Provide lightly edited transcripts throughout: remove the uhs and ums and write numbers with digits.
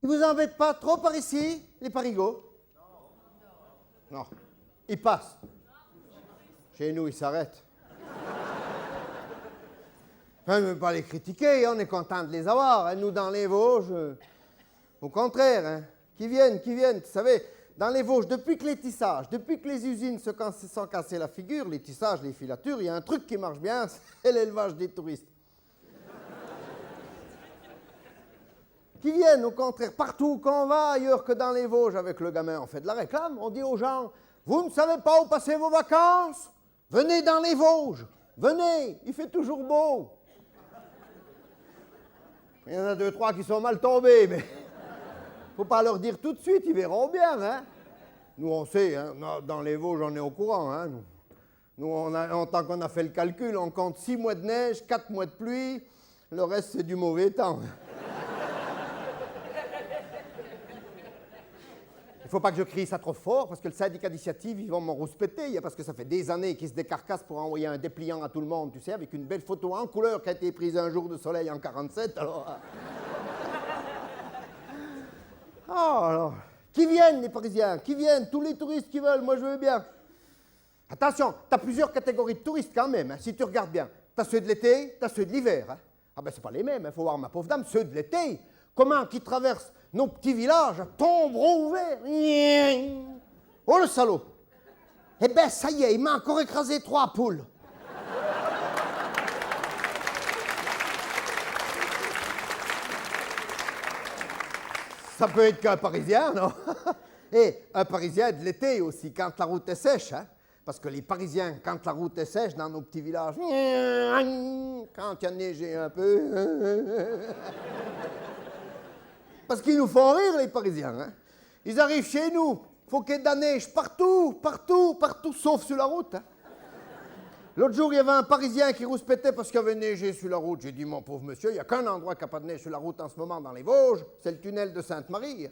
Ils vous embêtent pas trop par ici, les parigots? Non. Ils passent. Chez nous, ils s'arrêtent. Enfin, je ne veux pas les critiquer, on est content de les avoir. Hein. Nous, dans les Vosges, au contraire, hein. Qui viennent. Vous savez, dans les Vosges, depuis que les tissages, depuis que les usines se sont cassées la figure, les tissages, les filatures, il y a un truc qui marche bien, c'est l'élevage des touristes. Qui viennent, au contraire, partout, quand on va ailleurs que dans les Vosges avec le gamin, on fait de la réclame, on dit aux gens, vous ne savez pas où passer vos vacances? Venez dans les Vosges, venez, il fait toujours beau. Il y en a 2, 3 qui sont mal tombés, mais faut pas leur dire tout de suite, ils verront bien. Hein. Nous, on sait, hein, dans les Vosges, on est au courant. Hein, nous, tant qu'on a fait le calcul, on compte 6 mois de neige, 4 mois de pluie, le reste, c'est du mauvais temps. Il ne faut pas que je crie ça trop fort, parce que le syndicat d'initiative, ils vont m'en rouspéter, parce que ça fait des années qu'ils se décarcassent pour envoyer un dépliant à tout le monde, tu sais, avec une belle photo en couleur qui a été prise un jour de soleil en 47, alors... Oh, alors... Qui viennent, les Parisiens? Qui viennent? Tous les touristes qui veulent, moi je veux bien. Attention, tu as plusieurs catégories de touristes quand même, hein, si tu regardes bien. Tu as ceux de l'été, tu as ceux de l'hiver. Hein. Ah ben c'est pas les mêmes, il faut voir ma pauvre dame, ceux de l'été. Comment qui traversent nos petits villages, tombereaux ouverts. Oh le salaud! Eh ben ça y est, il m'a encore écrasé 3 poules. Ça peut être qu'un Parisien, non? Et un Parisien de l'été aussi, quand la route est sèche. Hein? Parce que les Parisiens, quand la route est sèche dans nos petits villages, quand il y a neigé un peu... Parce qu'ils nous font rire, les Parisiens. Hein? Ils arrivent chez nous, il faut qu'il y ait de la neige partout, sauf sur la route. Hein? L'autre jour, il y avait un Parisien qui rouspétait parce qu'il y avait neigé sur la route. J'ai dit, mon pauvre monsieur, il n'y a qu'un endroit qui n'a pas de neige sur la route en ce moment dans les Vosges, c'est le tunnel de Sainte-Marie.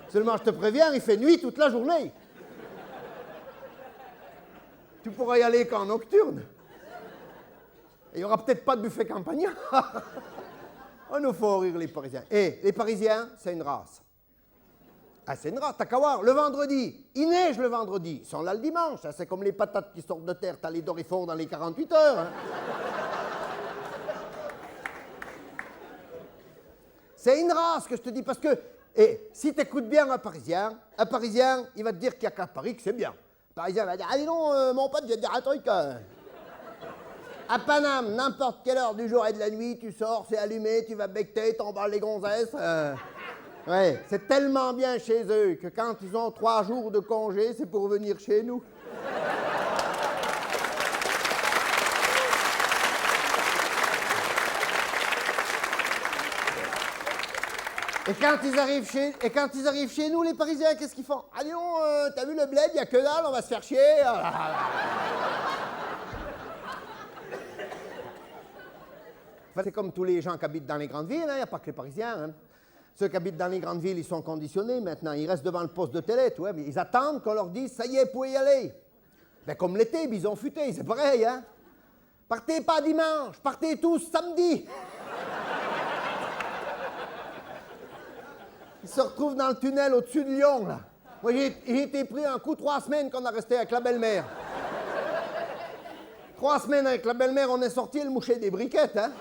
Seulement, je te préviens, il fait nuit toute la journée. Tu pourras y aller qu'en nocturne. Il n'y aura peut-être pas de buffet campagnard. On nous faut rire, les Parisiens. Et les Parisiens, c'est une race. Ah, c'est une race, t'as qu'à voir. Le vendredi, il neige le vendredi. Ils sont là le dimanche. Hein. C'est comme les patates qui sortent de terre. T'as les dorifores dans les 48 heures. Hein. C'est une race que je te dis parce que... Et si t'écoutes bien un Parisien, il va te dire qu'il n'y a qu'à Paris que c'est bien. Un Parisien va dire, ah non, mon pote, je vais te dire un truc. À Paname, n'importe quelle heure du jour et de la nuit, tu sors, c'est allumé, tu vas becter, t'emballes les gonzesses. Ouais, c'est tellement bien chez eux que quand ils ont 3 jours de congé, c'est pour venir chez nous. Et quand ils arrivent chez nous, les Parisiens, qu'est-ce qu'ils font? Ah non, t'as vu le bled, il n'y a que dalle, on va se faire chier. C'est comme tous les gens qui habitent dans les grandes villes, il n'y a pas que les Parisiens. Hein. Ceux qui habitent dans les grandes villes, ils sont conditionnés maintenant. Ils restent devant le poste de télé, tu vois, mais ils attendent qu'on leur dise « ça y est, vous pouvez y aller ». Ben, comme l'été, bison futé, c'est pareil. Hein. Partez pas dimanche, partez tous samedi. Ils se retrouvent dans le tunnel au-dessus de Lyon, là. Moi, j'ai été pris un coup 3 semaines qu'on a resté avec la belle-mère. 3 semaines avec la belle-mère, on est sorti le moucher des briquettes, hein.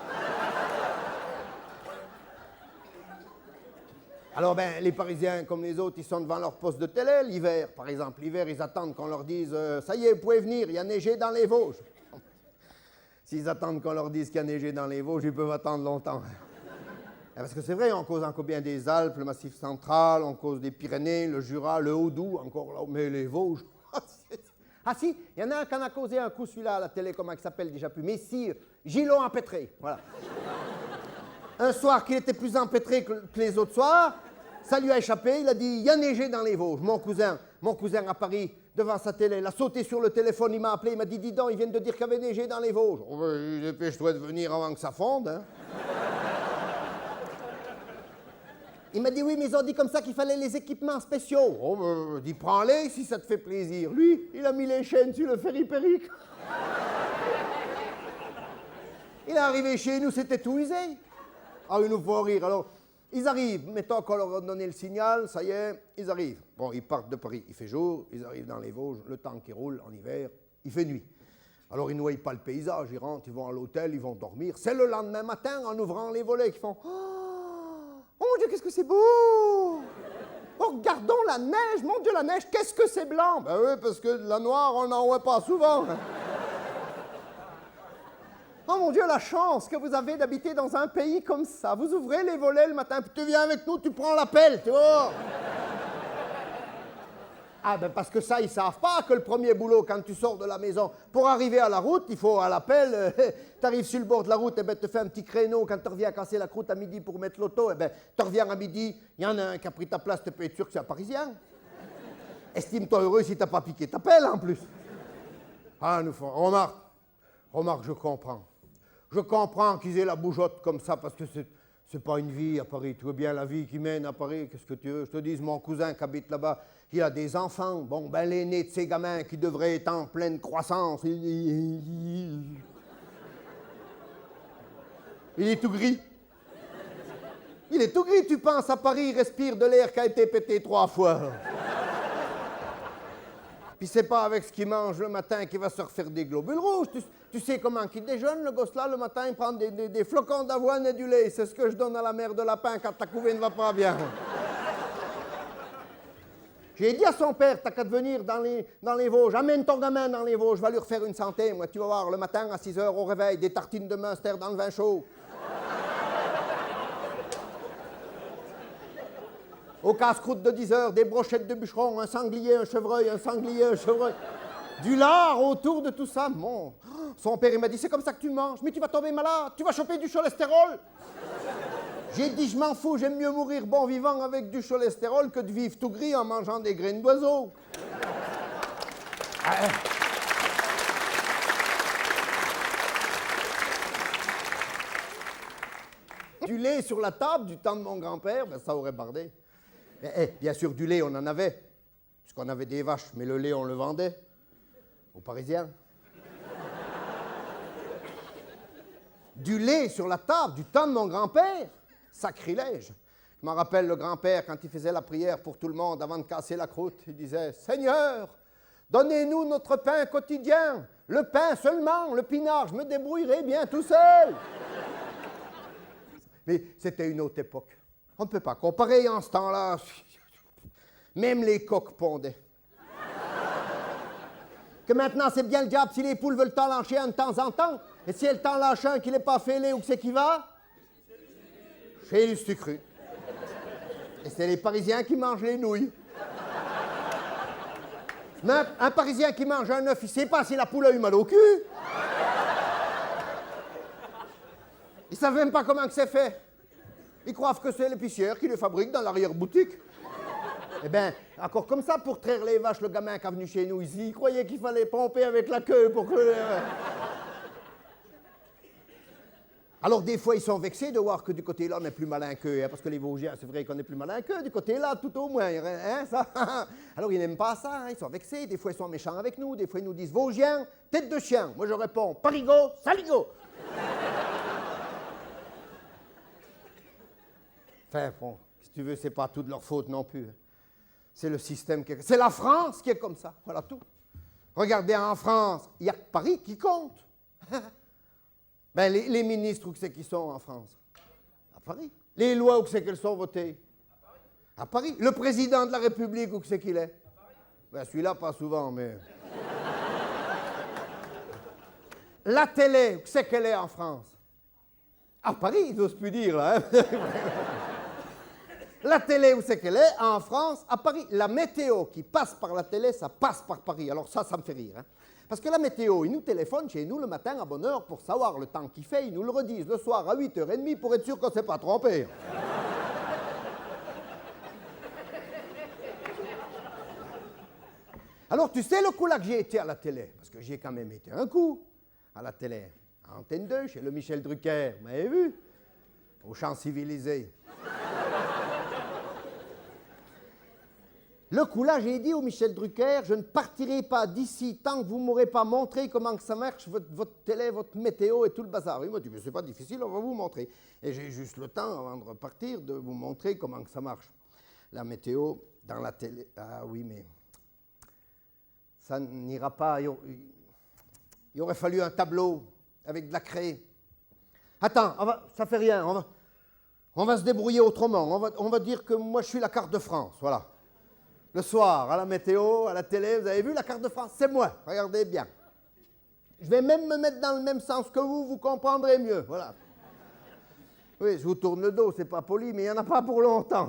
Alors, ben, les Parisiens, comme les autres, ils sont devant leur poste de télé, l'hiver, par exemple. L'hiver, ils attendent qu'on leur dise « ça y est, vous pouvez venir, il y a neigé dans les Vosges ». S'ils attendent qu'on leur dise qu'il y a neigé dans les Vosges, ils peuvent attendre longtemps. Parce que c'est vrai, on cause encore bien des Alpes, le Massif central, on cause des Pyrénées, le Jura, le Haut-Doubs, encore là, mais les Vosges... Ah si, il y en a un qui en a causé un coup, celui-là, à la télé, comment il s'appelle déjà plus, Messire, Gillon empêtré, voilà. Un soir qu'il était plus empêtré que les autres soirs, ça lui a échappé, il a dit, il y a neigé dans les Vosges. Mon cousin à Paris, devant sa télé, il a sauté sur le téléphone, il m'a appelé, il m'a dit, dis donc, ils viennent de dire qu'il y avait neigé dans les Vosges. Oh, ben, dépêche-toi de venir avant que ça fonde, hein. Il m'a dit, oui, mais ils ont dit comme ça qu'il fallait les équipements spéciaux. Oh, ben, dis, prends-les si ça te fait plaisir. Lui, il a mis les chaînes sur le ferry-périque. Il est arrivé chez nous, c'était tout usé. Ah, il nous faut rire. Alors, Ils arrivent, mettons qu'on leur a donné le signal, ça y est, ils arrivent. Bon, ils partent de Paris, il fait jour, ils arrivent dans les Vosges, le temps qui roule en hiver, il fait nuit. Alors ils ne voient pas le paysage, ils rentrent, ils vont à l'hôtel, ils vont dormir. C'est le lendemain matin, en ouvrant les volets, qu'ils font « Oh mon Dieu, qu'est-ce que c'est beau! Oh, regardons la neige, mon Dieu, la neige, qu'est-ce que c'est blanc! » Ben oui, parce que la noire, on n'en voit pas souvent. Oh mon Dieu, la chance que vous avez d'habiter dans un pays comme ça. Vous ouvrez les volets le matin, puis tu viens avec nous, tu prends l'appel, tu vois. Ah ben parce que ça, ils savent pas que le premier boulot, quand tu sors de la maison, pour arriver à la route, il faut à l'appel, tu arrives sur le bord de la route, et ben tu fais un petit créneau, quand tu reviens casser la croûte à midi pour mettre l'auto, et ben tu reviens à midi, il y en a un qui a pris ta place, tu peux être sûr que c'est un Parisien. Estime-toi heureux si t'as pas piqué ta pelle en plus. Ah, nous font, remarque, je comprends. Je comprends qu'ils aient la bougeotte comme ça, parce que c'est pas une vie à Paris. Tu vois bien la vie qui mène à Paris, qu'est-ce que tu veux? Je te dis, mon cousin qui habite là-bas, il a des enfants. Bon, ben l'aîné de ces gamins qui devrait être en pleine croissance, il est tout gris. Il est tout gris, tu penses, à Paris, il respire de l'air qui a été pété 3 fois. Puis c'est pas avec ce qu'il mange le matin qu'il va se refaire des globules rouges. Tu sais comment il déjeune, le gosse là, le matin, il prend des flocons d'avoine et du lait. C'est ce que je donne à la mère de lapin quand ta couvée ne va pas bien. J'ai dit à son père, t'as qu'à venir dans les Vosges, amène ton gamin dans les Vosges, je vais lui refaire une santé. Moi, tu vas voir, le matin à 6 h au réveil, des tartines de Munster dans le vin chaud. Au casse-croûte de 10 h, des brochettes de bûcheron, un sanglier, un chevreuil, un sanglier, un chevreuil. Du lard autour de tout ça. Mon... Son père, il m'a dit, c'est comme ça que tu manges, mais tu vas tomber malade, tu vas choper du cholestérol. J'ai dit, je m'en fous, j'aime mieux mourir bon vivant avec du cholestérol que de vivre tout gris en mangeant des graines d'oiseaux. Du lait sur la table du temps de mon grand-père, ben, ça aurait bardé. Bien sûr, du lait, on en avait, puisqu'on avait des vaches, mais le lait, on le vendait aux Parisiens. Du lait sur la table du temps de mon grand-père, sacrilège. Je m'en rappelle le grand-père, quand il faisait la prière pour tout le monde, avant de casser la croûte, il disait « Seigneur, donnez-nous notre pain quotidien, le pain seulement, le pinard, je me débrouillerai bien tout seul. » Mais c'était une autre époque. On ne peut pas comparer en ce temps-là. Même les coqs pondaient. Que maintenant, c'est bien le diable si les poules veulent t'en lâcher un de temps en temps. Et si elles t'en lâchent un qui n'est pas fêlé, où c'est qu'il va? Chez le sucru. Et c'est les Parisiens qui mangent les nouilles. Mais un Parisien qui mange un œuf, il ne sait pas si la poule a eu mal au cul. Ils ne savent même pas comment c'est fait. Ils croient que c'est l'épicière qui le fabrique dans l'arrière-boutique. Eh bien, encore comme ça, pour traire les vaches, le gamin qui est venu chez nous ici, il croyait qu'il fallait pomper avec la queue pour que... Alors, des fois, ils sont vexés de voir que du côté-là, on est plus malin qu'eux, hein, parce que les Vosgiens, c'est vrai qu'on est plus malin qu'eux, du côté-là, tout au moins. Hein, ça. Alors, ils n'aiment pas ça, hein, ils sont vexés, des fois, ils sont méchants avec nous, des fois, ils nous disent « Vosgiens, tête de chien ». Moi, je réponds « Parigot, saligo ». Enfin, bon, si tu veux, c'est pas tout de leur faute non plus. C'est le système qui est... C'est la France qui est comme ça, voilà tout. Regardez, en France, il n'y a que Paris qui compte. Ben, les ministres, où c'est qu'ils sont en France? À Paris. Les lois, où c'est qu'elles sont votées? À Paris. Le président de la République, où c'est qu'il est? À Paris. Ben, celui-là, pas souvent, mais... La télé, où c'est qu'elle est en France? À Paris, ils n'osent plus dire, là. Hein? La télé, où c'est qu'elle est? En France, à Paris. La météo qui passe par la télé, ça passe par Paris. Alors ça me fait rire. Hein? Parce que la météo, ils nous téléphonent chez nous le matin à bonne heure pour savoir le temps qu'il fait. Ils nous le redisent le soir à 8 h 30 pour être sûr qu'on ne s'est pas trompé. Alors tu sais le coup là que j'ai été à la télé, parce que j'y ai quand même été un coup à la télé. À Antenne 2, chez le Michel Drucker, vous m'avez vu? Aux champs civilisés. Le coup là, j'ai dit au Michel Drucker, je ne partirai pas d'ici tant que vous ne m'aurez pas montré comment que ça marche, votre télé, votre météo et tout le bazar. Il m'a dit, mais c'est pas difficile, on va vous montrer. Et j'ai juste le temps, avant de repartir, de vous montrer comment que ça marche. La météo dans la télé. Ah oui, mais ça n'ira pas. Il aurait fallu un tableau avec de la craie. Attends, ça fait rien, on va se débrouiller autrement. On va dire que moi, je suis la carte de France, voilà. Le soir, à la météo, à la télé, vous avez vu la carte de France? C'est moi, regardez bien. Je vais même me mettre dans le même sens que vous comprendrez mieux, voilà. Oui, je vous tourne le dos, c'est pas poli, mais il n'y en a pas pour longtemps.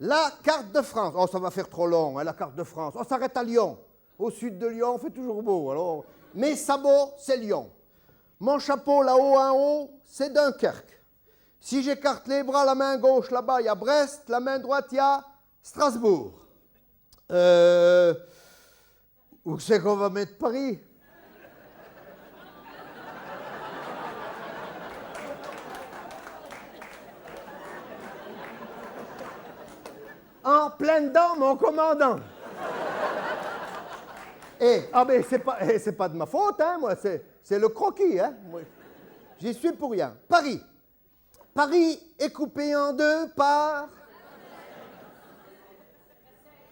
La carte de France, oh ça va faire trop long, hein, la carte de France. On s'arrête à Lyon. Au sud de Lyon, il fait toujours beau. Alors, mes sabots, c'est Lyon. Mon chapeau là-haut en haut, c'est Dunkerque. Si j'écarte les bras, la main gauche là-bas, il y a Brest, la main droite, il y a Strasbourg. Où c'est qu'on va mettre Paris? En plein dedans, mon commandant. Ah ben c'est pas de ma faute, hein, moi, c'est le croquis, hein. J'y suis pour rien. Paris. Paris est coupé en deux par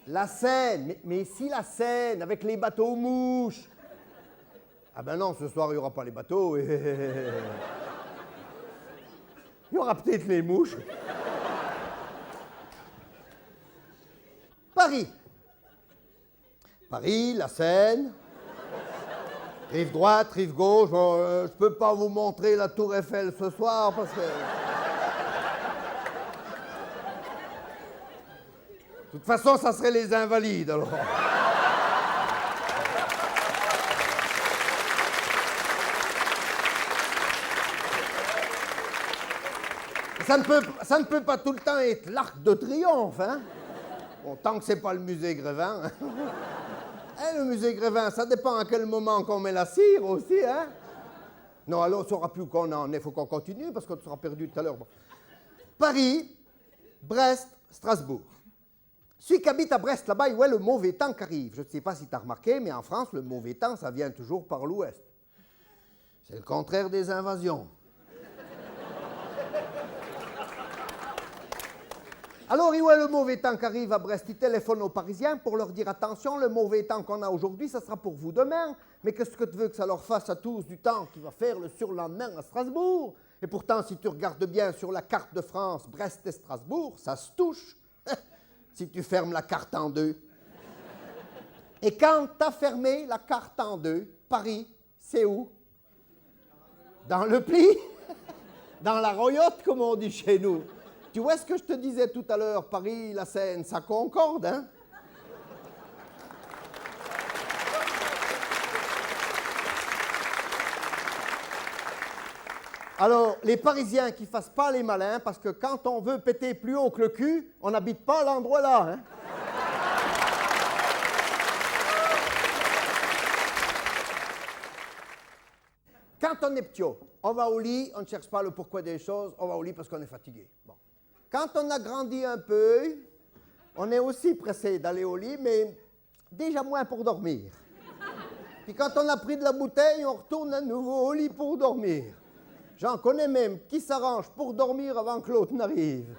la Seine. Mais ici, la Seine, avec les bateaux mouches. Ah ben non, ce soir, il n'y aura pas les bateaux. Il y aura peut-être les mouches. Paris. Paris, la Seine. Rive droite, rive gauche. Je ne peux pas vous montrer la Tour Eiffel ce soir parce que... De toute façon, ça serait les Invalides, alors. Ça ne peut pas tout le temps être l'Arc de Triomphe, hein. Bon, tant que c'est pas le musée Grévin. Hein. Le musée Grévin, ça dépend à quel moment qu'on met la cire aussi, hein. Non, alors on ne saura plus où qu'on en est. Il faut qu'on continue parce qu'on sera perdu tout à l'heure. Bon. Paris, Brest, Strasbourg. Celui qui habite à Brest, là-bas, il voit le mauvais temps qui arrive. Je ne sais pas si tu as remarqué, mais en France, le mauvais temps, ça vient toujours par l'ouest. C'est le contraire des invasions. Alors, il voit le mauvais temps qui arrive à Brest. Il téléphone aux Parisiens pour leur dire « Attention, le mauvais temps qu'on a aujourd'hui, ça sera pour vous demain. Mais qu'est-ce que tu veux que ça leur fasse à tous du temps qui va faire le surlendemain à Strasbourg ?» Et pourtant, si tu regardes bien sur la carte de France, Brest et Strasbourg, ça se touche. Si tu fermes la carte en deux. Et quand tu as fermé la carte en deux, Paris, c'est où? Dans le pli? Dans la royotte, comme on dit chez nous. Tu vois ce que je te disais tout à l'heure, Paris, la Seine, ça concorde, hein? Alors, les Parisiens qui ne fassent pas les malins, parce que quand on veut péter plus haut que le cul, on n'habite pas à l'endroit là. Hein? Quand on est petit, on va au lit, on ne cherche pas le pourquoi des choses, on va au lit parce qu'on est fatigué. Bon. Quand on a grandi un peu, on est aussi pressé d'aller au lit, mais déjà moins pour dormir. Puis quand on a pris de la bouteille, on retourne à nouveau au lit pour dormir. J'en connais même qui s'arrangent pour dormir avant que l'autre n'arrive.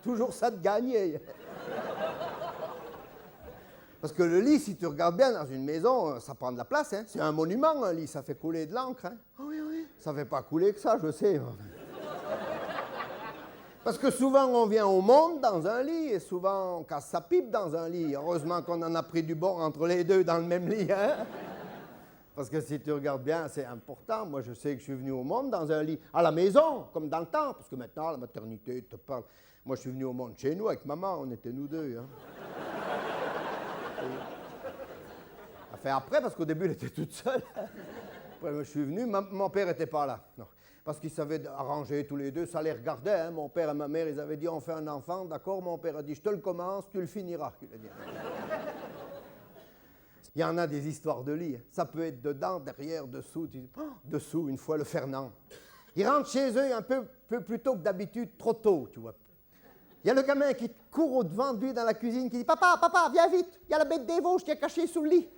Toujours ça de gagner. Parce que le lit, si tu regardes bien dans une maison, ça prend de la place. Hein. C'est un monument, un lit, ça fait couler de l'encre. Hein. Oui, oui. Ça ne fait pas couler que ça, je sais. Parce que souvent, on vient au monde dans un lit et souvent, on casse sa pipe dans un lit. Heureusement qu'on en a pris du bon entre les deux dans le même lit. Hein. Parce que si tu regardes bien, c'est important. Moi, je sais que je suis venu au monde dans un lit. À la maison, comme dans le temps. Parce que maintenant, la maternité te parle. Moi, je suis venu au monde chez nous avec maman. On était nous deux. Hein. Enfin, après, parce qu'au début, elle était toute seule. Après, je suis venu. Mon père n'était pas là. Non. Parce qu'ils savaient arranger tous les deux. Ça les regardait. Hein. Mon père et ma mère, ils avaient dit, on fait un enfant. D'accord, mon père a dit, je te le commence, tu le finiras. Il a dit. Il y en a des histoires de lit. Ça peut être dedans, derrière, dessous. Dessous, une fois, le Fernand. Ils rentrent chez eux un peu plus tôt que d'habitude, trop tôt, tu vois. Il y a le gamin qui court au-devant de lui dans la cuisine, qui dit « Papa, papa, viens vite, il y a la bête des Vosges qui est cachée sous le lit. »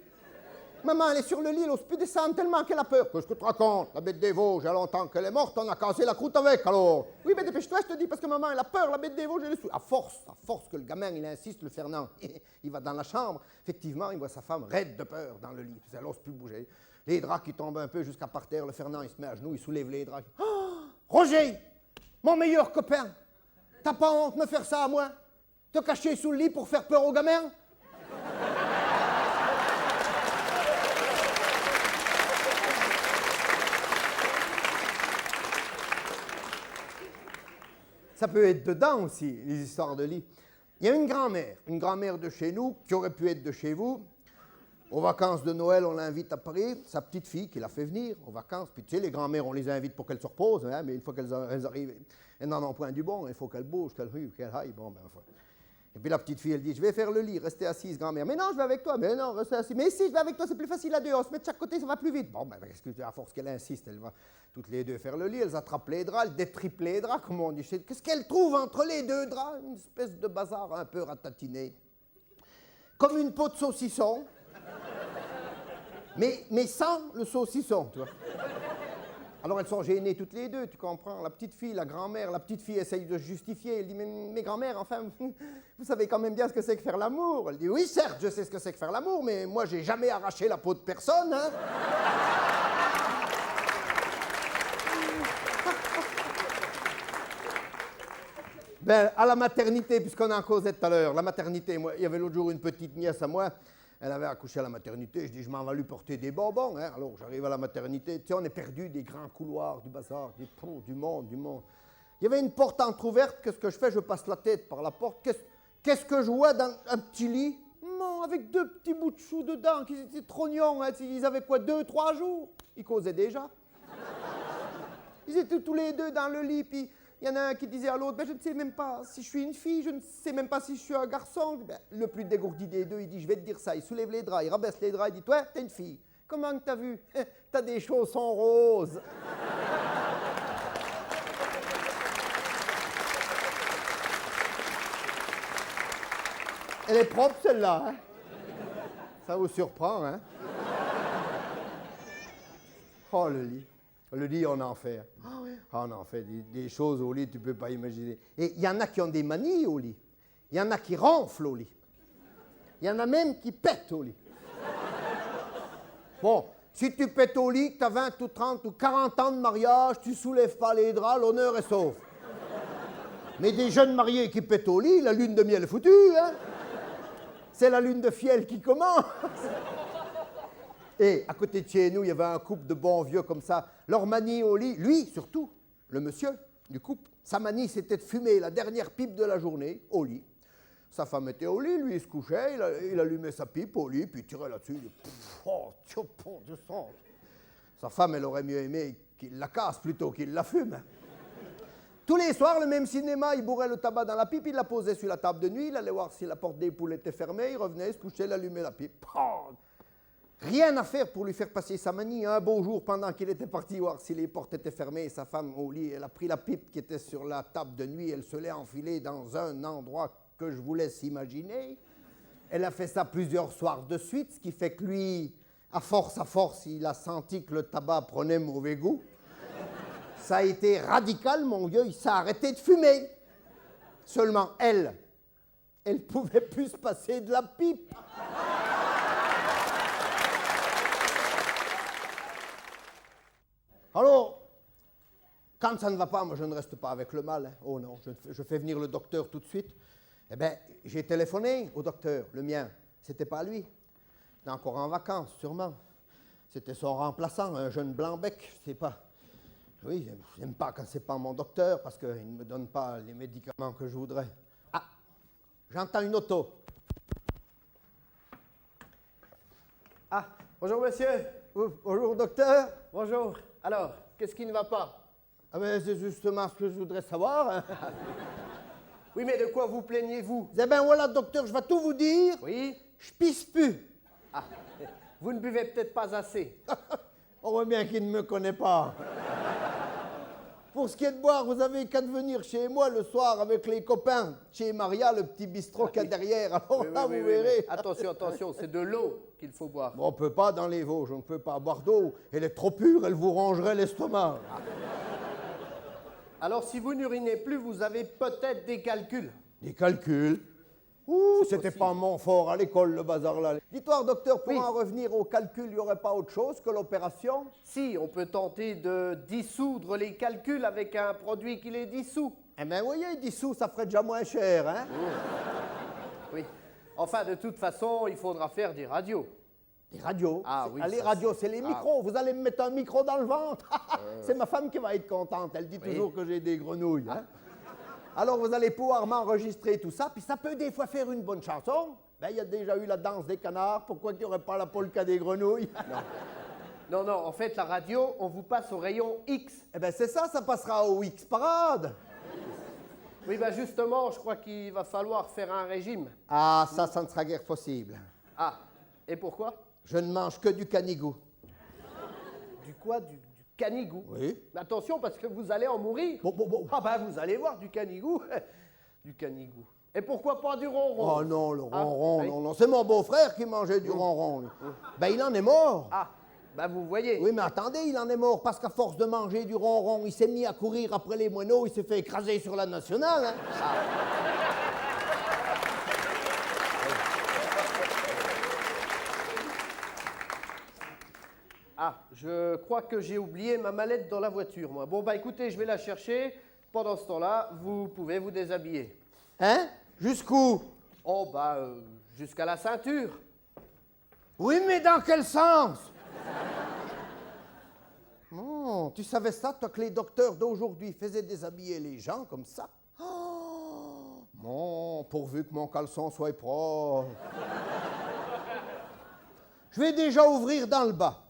Maman, elle est sur le lit, elle n'ose plus descendre tellement qu'elle a peur. Qu'est-ce que tu racontes? La bête des Vosges, il y a longtemps qu'elle est morte, on a cassé la croûte avec, alors. Oui, mais dépêche-toi, je te dis, parce que maman, elle a peur, la bête des Vosges, elle est sous. À force que le gamin, il insiste, le Fernand, il va dans la chambre. Effectivement, il voit sa femme raide de peur dans le lit. Elle n'ose plus bouger. Les draps qui tombent un peu jusqu'à par terre, le Fernand, il se met à genoux, il soulève les draps. Oh, Roger, mon meilleur copain, t'as pas honte de me faire ça à moi? Te cacher sous le lit pour faire peur au gamin? Ça peut être dedans aussi, les histoires de lit. Il y a une grand-mère de chez nous, qui aurait pu être de chez vous. Aux vacances de Noël, on l'invite à Paris, sa petite fille qui l'a fait venir aux vacances. Puis tu sais, les grand-mères, on les invite pour qu'elles se reposent, hein, mais une fois qu'elles arrivent, elles n'en ont point du bon, il faut qu'elles bougent, qu'elles aillent, bon, ben, enfin. Et puis la petite fille, elle dit, je vais faire le lit, restez assise, grand-mère. Mais non, je vais avec toi. Mais non, restez assise. Mais si, je vais avec toi, c'est plus facile à deux. On se met de chaque côté, ça va plus vite. Bon, ben, à force qu'elle insiste, elle va toutes les deux faire le lit. Elles attrapent les draps, elles détrippent les draps, comme on dit. Qu'est-ce qu'elles trouvent entre les deux draps? Une espèce de bazar un peu ratatiné. Comme une peau de saucisson. Mais sans le saucisson, tu vois. Alors elles sont gênées toutes les deux, tu comprends. La petite fille, la grand-mère, la petite fille essaye de se justifier. Elle dit, mais grand-mère, enfin, vous savez quand même bien ce que c'est que faire l'amour. Elle dit, oui, certes, je sais ce que c'est que faire l'amour, mais moi, j'ai jamais arraché la peau de personne, hein. Ben, à la maternité, puisqu'on en causait tout à l'heure, la maternité, moi, il y avait l'autre jour une petite nièce à moi. Elle avait accouché à la maternité, je dis, je m'en vais lui porter des bonbons. Hein. Alors j'arrive à la maternité, tu sais, on est perdu des grands couloirs, du bazar, du monde. Il y avait une porte entrouverte, qu'est-ce que je fais? Je passe la tête par la porte. Qu'est-ce que je vois dans un petit lit? Non, avec deux petits bouts de chou dedans, qui étaient trognons. Hein. Ils avaient quoi, 2-3 jours? Ils causaient déjà. Ils étaient tous les deux dans le lit, puis il y en a un qui disait à l'autre, ben, je ne sais même pas si je suis une fille, je ne sais même pas si je suis un garçon. Ben, le plus dégourdi des deux, il dit, je vais te dire ça. Il soulève les draps, il rabaisse les draps, il dit, toi, t'es une fille. Comment que t'as vu? T'as des chaussons roses. Elle est propre, celle-là. Hein? Ça vous surprend, hein? Oh, le lit. Le lit, on en fait. Ah oui. On en fait des choses au lit, tu ne peux pas imaginer. Et il y en a qui ont des manies au lit. Il y en a qui ronflent au lit. Il y en a même qui pètent au lit. Bon, si tu pètes au lit, que tu as 20 ou 30 ou 40 ans de mariage, tu ne soulèves pas les draps, l'honneur est sauf. Mais des jeunes mariés qui pètent au lit, la lune de miel est foutue, hein? C'est la lune de fiel qui commence. Et à côté de chez nous, il y avait un couple de bons vieux comme ça. Leur manie au lit, lui surtout, le monsieur du couple, sa manie c'était de fumer la dernière pipe de la journée au lit. Sa femme était au lit, lui il se couchait, il allumait sa pipe au lit, puis il tirait là-dessus. Sa femme, elle aurait mieux aimé qu'il la casse plutôt qu'il la fume. Tous les soirs, le même cinéma, il bourrait le tabac dans la pipe, il la posait sur la table de nuit, il allait voir si la porte des poules était fermée, il revenait, il se couchait, il allumait la pipe. Rien à faire pour lui faire passer sa manie. Un beau jour, pendant qu'il était parti voir si les portes étaient fermées, sa femme au lit, elle a pris la pipe qui était sur la table de nuit, elle se l'est enfilée dans un endroit que je vous laisse imaginer. Elle a fait ça plusieurs soirs de suite, ce qui fait que lui, à force, il a senti que le tabac prenait mauvais goût. Ça a été radical, mon vieux, il s'est arrêté de fumer. Seulement, elle pouvait plus se passer de la pipe. Alors, quand ça ne va pas, moi je ne reste pas avec le mal. Hein. Oh non, je fais venir le docteur tout de suite. Eh bien, j'ai téléphoné au docteur, le mien. C'était pas lui. Il est encore en vacances, sûrement. C'était son remplaçant, un jeune blanc-bec, je sais pas. Oui, je n'aime pas quand c'est pas mon docteur, parce qu'il ne me donne pas les médicaments que je voudrais. Ah, j'entends une auto. Ah, bonjour monsieur. Bonjour docteur. Bonjour. Alors, qu'est-ce qui ne va pas? Ah ben c'est justement ce que je voudrais savoir. Hein. Oui, mais de quoi vous plaignez-vous? Eh ben voilà docteur, je vais tout vous dire. Oui? Je pisse plus. Ah, vous ne buvez peut-être pas assez. On voit bien qu'il ne me connaît pas. Pour ce qui est de boire, vous avez qu'à venir chez moi le soir avec les copains, chez Maria, le petit bistrot qu'il y a derrière. Alors là, vous verrez. Mais attention, attention, c'est de l'eau qu'il faut boire. Bon, on ne peut pas dans les Vosges, on ne peut pas boire d'eau. Elle est trop pure, elle vous rongerait l'estomac. Alors, si vous n'urinez plus, vous avez peut-être des calculs. Des calculs. Ouh, c'était pas mon fort à l'école, le bazar là. Dites-moi, docteur, pour Oui. en revenir au calcul, il n'y aurait pas autre chose que l'opération? Si, on peut tenter de dissoudre les calculs avec un produit qui les dissout. Eh bien, voyez, dissous, ça ferait déjà moins cher, hein? Oui. Enfin, de toute façon, il faudra faire des radios. Les radios. Ah C'est- oui, les ça, radios, c'est les ah. micros. Vous allez me mettre un micro dans le ventre. C'est ma femme qui va être contente. Elle dit Oui. toujours que j'ai des grenouilles. Hein? Alors, vous allez pouvoir m'enregistrer tout ça. Puis ça peut des fois faire une bonne chanson. Ben, il y a déjà eu la danse des canards. Pourquoi qu'il n'y aurait pas la polka des grenouilles? Non, non, en fait, la radio, on vous passe au rayon X. Eh bien, c'est ça, ça passera au X Parade. Oui, ben justement, je crois qu'il va falloir faire un régime. Ah, ça ne sera guère possible. Ah, et pourquoi? Je ne mange que du canigou. Du quoi? Du canigou? Oui. Mais attention, parce que vous allez en mourir. Bon. Ah ben, vous allez voir, du canigou. Du canigou. Et pourquoi pas du ronron? Oh non, le Ah, ronron, oui. non. C'est mon beau-frère qui mangeait du ronron. lui. Ben, il en est mort. Ah, ben vous voyez. Oui, mais attendez, il en est mort parce qu'à force de manger du ronron, il s'est mis à courir après les moineaux, il s'est fait écraser sur la nationale. Hein. Ah, je crois que j'ai oublié ma mallette dans la voiture, moi. Bon, bah écoutez, je vais la chercher. Pendant ce temps-là, vous pouvez vous déshabiller. Hein? Jusqu'où? Oh, bah, jusqu'à la ceinture. Oui, mais dans quel sens? Oh, tu savais ça, toi, que les docteurs d'aujourd'hui faisaient déshabiller les gens comme ça? Oh, bon, pourvu que mon caleçon soit propre. Je vais déjà ouvrir dans le bas.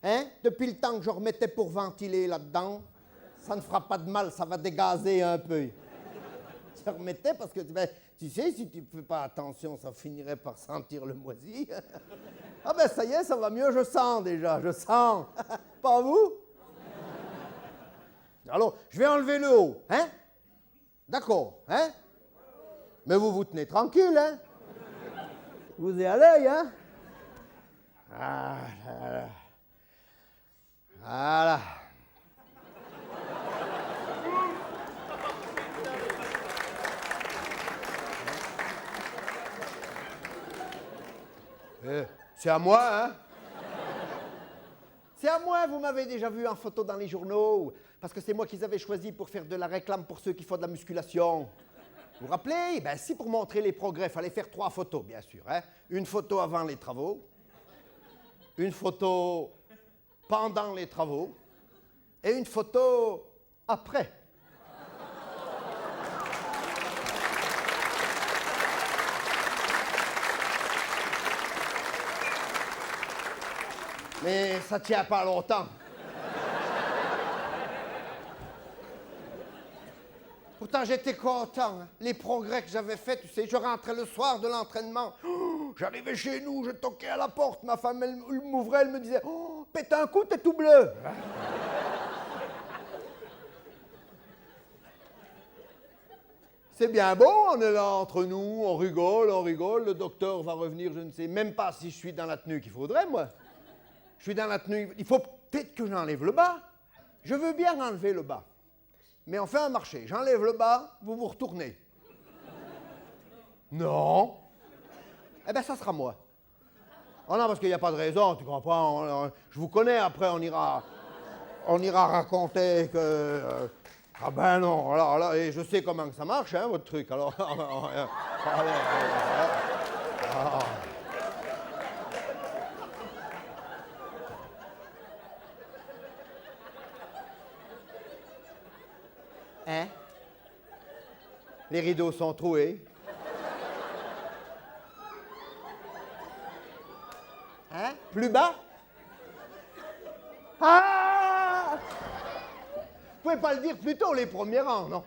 Hein? Depuis le temps que je remettais pour ventiler là-dedans, ça ne fera pas de mal, ça va dégazer un peu. Je remettais parce que, ben, tu sais, si tu ne fais pas attention, ça finirait par sentir le moisi. Ah ben ça y est, ça va mieux, je sens déjà, je sens. Pas vous? Alors, je vais enlever le haut, hein? D'accord, hein? Mais vous vous tenez tranquille, hein? Vous êtes à l'œil, hein? Ah, là, là. Voilà. C'est à moi, hein? C'est à moi, vous m'avez déjà vu en photo dans les journaux, parce que c'est moi qu'ils avaient choisi pour faire de la réclame pour ceux qui font de la musculation. Vous vous rappelez? Ben si, pour montrer les progrès, il fallait faire 3 photos, bien sûr. Hein? Une photo avant les travaux, une photo pendant les travaux et une photo après. Mais ça tient pas longtemps. Pourtant, j'étais content. Hein. Les progrès que j'avais faits, tu sais, je rentrais le soir de l'entraînement. Oh, j'arrivais chez nous, je toquais à la porte. Ma femme, elle m'ouvrait, elle me disait « Oh, pète un coup, t'es tout bleu. » C'est bien beau, on est là entre nous, on rigole. Le docteur va revenir, je ne sais même pas si je suis dans la tenue qu'il faudrait, moi. Je suis dans la tenue, il faut peut-être que j'enlève le bas. Je veux bien enlever le bas. Mais on fait un marché. J'enlève le bas, vous vous retournez. Non. Eh bien, ça sera moi. Oh non, parce qu'il n'y a pas de raison, tu comprends. Je vous connais, après on ira raconter que... ah ben non, alors là, et je sais comment que ça marche, hein, votre truc. Alors... Hein? Les rideaux sont troués. Hein? Plus bas? Ah! Vous pouvez pas le dire plus tôt, les premiers rangs, non?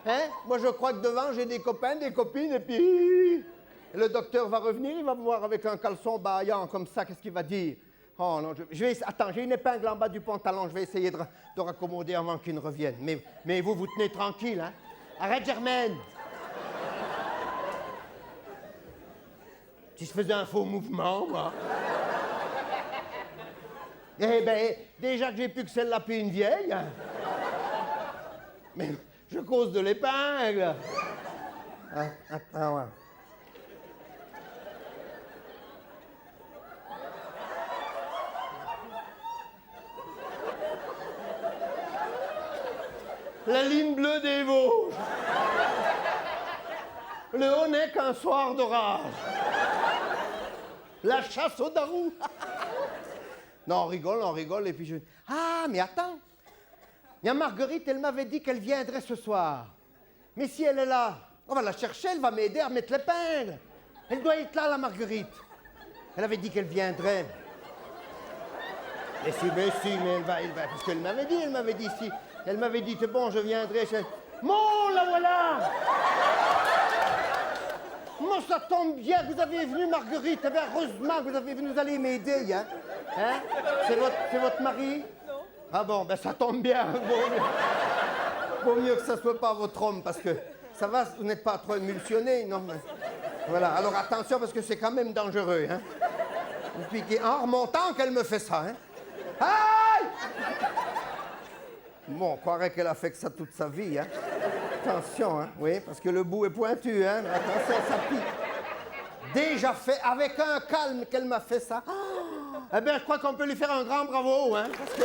Hein? Moi, je crois que devant, j'ai des copains, des copines, et puis... Le docteur va revenir, il va me voir avec un caleçon bâillant comme ça, qu'est-ce qu'il va dire? Oh non, attends, j'ai une épingle en bas du pantalon, je vais essayer de raccommoder avant qu'il ne revienne. Mais vous tenez tranquille, hein. Arrête, Germaine. Si je faisais un faux mouvement, moi. Eh ben, déjà que j'ai plus que celle-là puis une vieille. Hein. Mais je cause de l'épingle. Ah, attends, ouais. La ligne bleue des Vosges. Le haut n'est qu'un soir d'orage. La chasse au darou. Non, on rigole, et puis je... Ah, mais attends. Il y a Marguerite, elle m'avait dit qu'elle viendrait ce soir. Mais si elle est là, on va la chercher, elle va m'aider à mettre l'épingle. Elle doit être là, la Marguerite. Elle avait dit qu'elle viendrait. Mais si, mais elle va, parce qu'elle m'avait dit, si. Elle m'avait dit, c'est bon, je viendrai. Bon, la voilà. Moi, ça tombe bien que vous avez venu, Marguerite. Eh bien, heureusement que vous allez m'aider, hein. Hein? C'est votre mari? Non. Ah bon, ben ça tombe bien. Vaut mieux que ça soit pas votre homme, parce que ça va, vous n'êtes pas trop émulsionné, non? Mais... Voilà, alors attention, parce que c'est quand même dangereux, hein. Vous piquez en remontant qu'elle me fait ça, hein. Aïe! Bon, on croirait qu'elle a fait que ça toute sa vie, hein. Attention, hein, oui, parce que le bout est pointu, hein. Attention, ça pique. Déjà fait, avec un calme qu'elle m'a fait ça. Oh, eh bien, je crois qu'on peut lui faire un grand bravo, hein, parce que...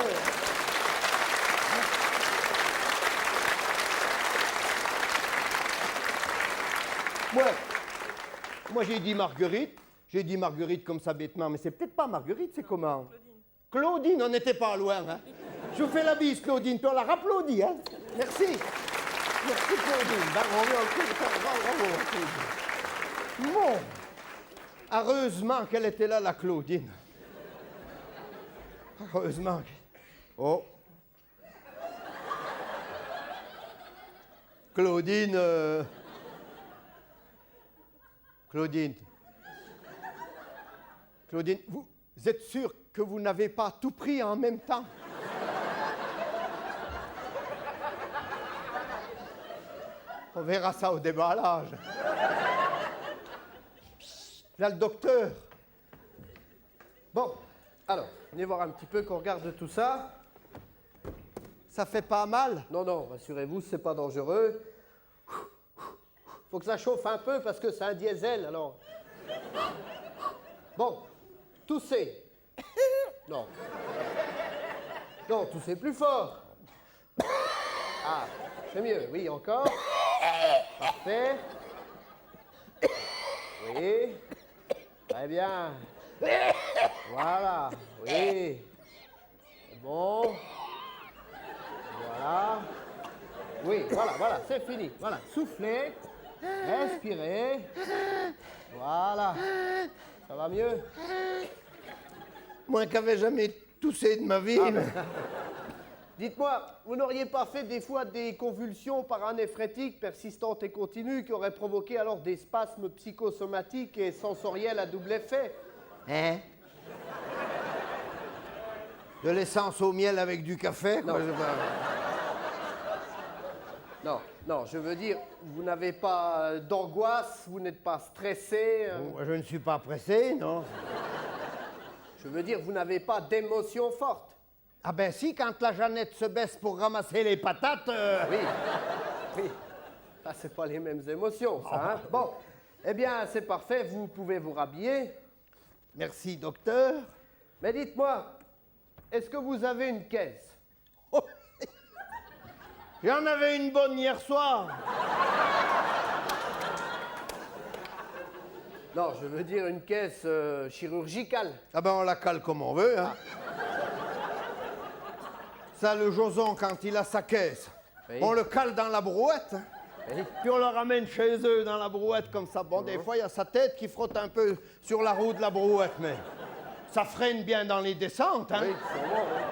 Moi, j'ai dit Marguerite comme ça bêtement, mais c'est peut-être pas Marguerite, c'est comment? Claudine, on n'était pas loin, hein. Je vous fais la bise, Claudine, toi, on la rapplaudit, hein. Merci. Merci, Claudine. Bravo, Claudine. Bon. Heureusement qu'elle était là, la Claudine. Heureusement. Oh. Claudine, Claudine, vous êtes sûr que vous n'avez pas tout pris en même temps? On verra ça au déballage. Là, le docteur. Bon, alors, venez voir un petit peu qu'on regarde tout ça. Ça fait pas mal? Non, rassurez-vous, c'est pas dangereux. Faut que ça chauffe un peu parce que c'est un diesel, alors. Bon, toussez. Non. Non, toussez plus fort. Ah, c'est mieux, oui, encore. Parfait. Oui. Très bien. Voilà, oui. C'est bon. Voilà. Oui, voilà, c'est fini. Voilà, soufflez. Respirez. Voilà. Ça va mieux? Moi qui n'avais jamais toussé de ma vie. Dites-moi, vous n'auriez pas fait des fois des convulsions paranéphrétiques persistantes et continues qui auraient provoqué alors des spasmes psychosomatiques et sensoriels à double effet? Hein? De l'essence au miel avec du café? Non. Quoi, Non, je veux dire, vous n'avez pas d'angoisse, vous n'êtes pas stressé. Moi, je ne suis pas pressé, non. Je veux dire, vous n'avez pas d'émotions fortes. Ah ben si, quand la Jeannette se baisse pour ramasser les patates... Oui. Ah, c'est pas les mêmes émotions, ça, hein? Bon, eh bien, c'est parfait, vous pouvez vous rhabiller. Merci, docteur. Mais dites-moi, est-ce que vous avez une caisse? Oh. J'en avais une bonne hier soir. Non, je veux dire une caisse chirurgicale. Ah ben on la cale comme on veut, hein. Ça, le Joson, quand il a sa caisse, oui. On le cale dans la brouette, hein. Oui. Puis on le ramène chez eux dans la brouette comme ça. Bon, des fois, il y a sa tête qui frotte un peu sur la roue de la brouette, mais ça freine bien dans les descentes, hein. Oui, sûrement, oui.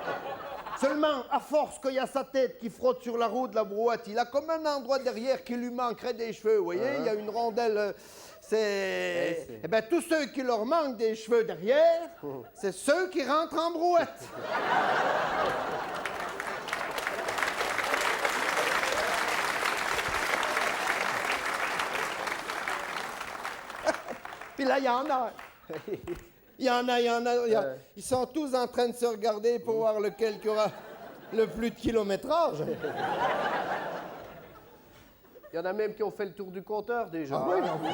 Seulement, à force qu'il y a sa tête qui frotte sur la roue de la brouette, il a comme un endroit derrière qui lui manquerait des cheveux, vous voyez? Il y a une rondelle, c'est... Eh bien, tous ceux qui leur manquent des cheveux derrière, c'est ceux qui rentrent en brouette. Puis là, il y en a. Il y en a. Ils sont tous en train de se regarder pour voir lequel qui aura le plus de kilométrage. Il y en a même qui ont fait le tour du compteur déjà. Ah oui, oui.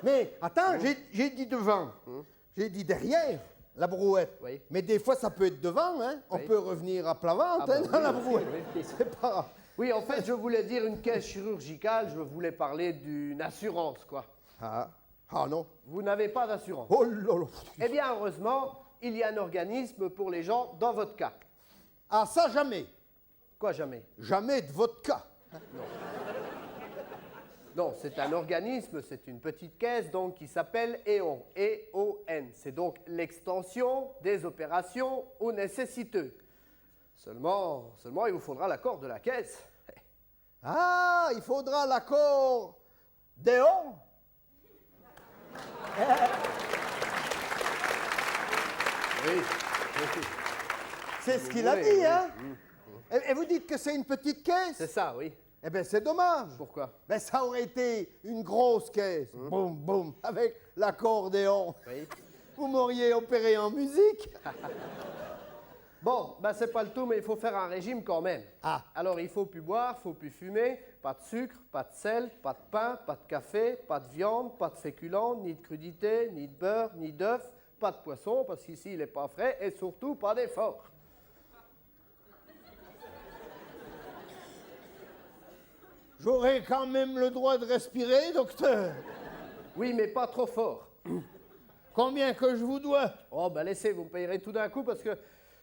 Mais attends, j'ai dit devant. J'ai dit derrière, la brouette. Oui. Mais des fois, ça peut être devant, hein. On peut revenir à plat ventre hein, dans la brouette. C'est pas grave. Oui, en fait, je voulais dire une caisse chirurgicale, je voulais parler d'une assurance, quoi. Ah non. Vous n'avez pas d'assurance. Oh là là. Eh bien, heureusement, il y a un organisme pour les gens dans votre cas. Ah ça, jamais. Quoi, jamais? Jamais de votre cas. Non, c'est un organisme, c'est une petite caisse donc qui s'appelle E.ON. E-O-N. C'est donc l'extension des opérations aux nécessiteux. Seulement, il vous faudra l'accord de la caisse. Ah, il faudra l'accord d'E.ON. Oui. C'est ce qu'il a dit, hein? Et vous dites que c'est une petite caisse? C'est ça, oui. Eh bien, c'est dommage. Pourquoi? Ben, ça aurait été une grosse caisse. Boum, boum, avec l'accordéon. Oui. Vous m'auriez opéré en musique. Bon, ben c'est pas le tout, mais il faut faire un régime quand même. Ah. Alors, il faut plus boire, faut plus fumer, pas de sucre, pas de sel, pas de pain, pas de café, pas de viande, pas de féculents, ni de crudité, ni de beurre, ni d'œufs, pas de poisson, parce qu'ici, il n'est pas frais, et surtout, pas d'effort. J'aurais quand même le droit de respirer, docteur. Oui, mais pas trop fort. Combien que je vous dois? Oh, ben laissez, vous me payerez tout d'un coup, parce que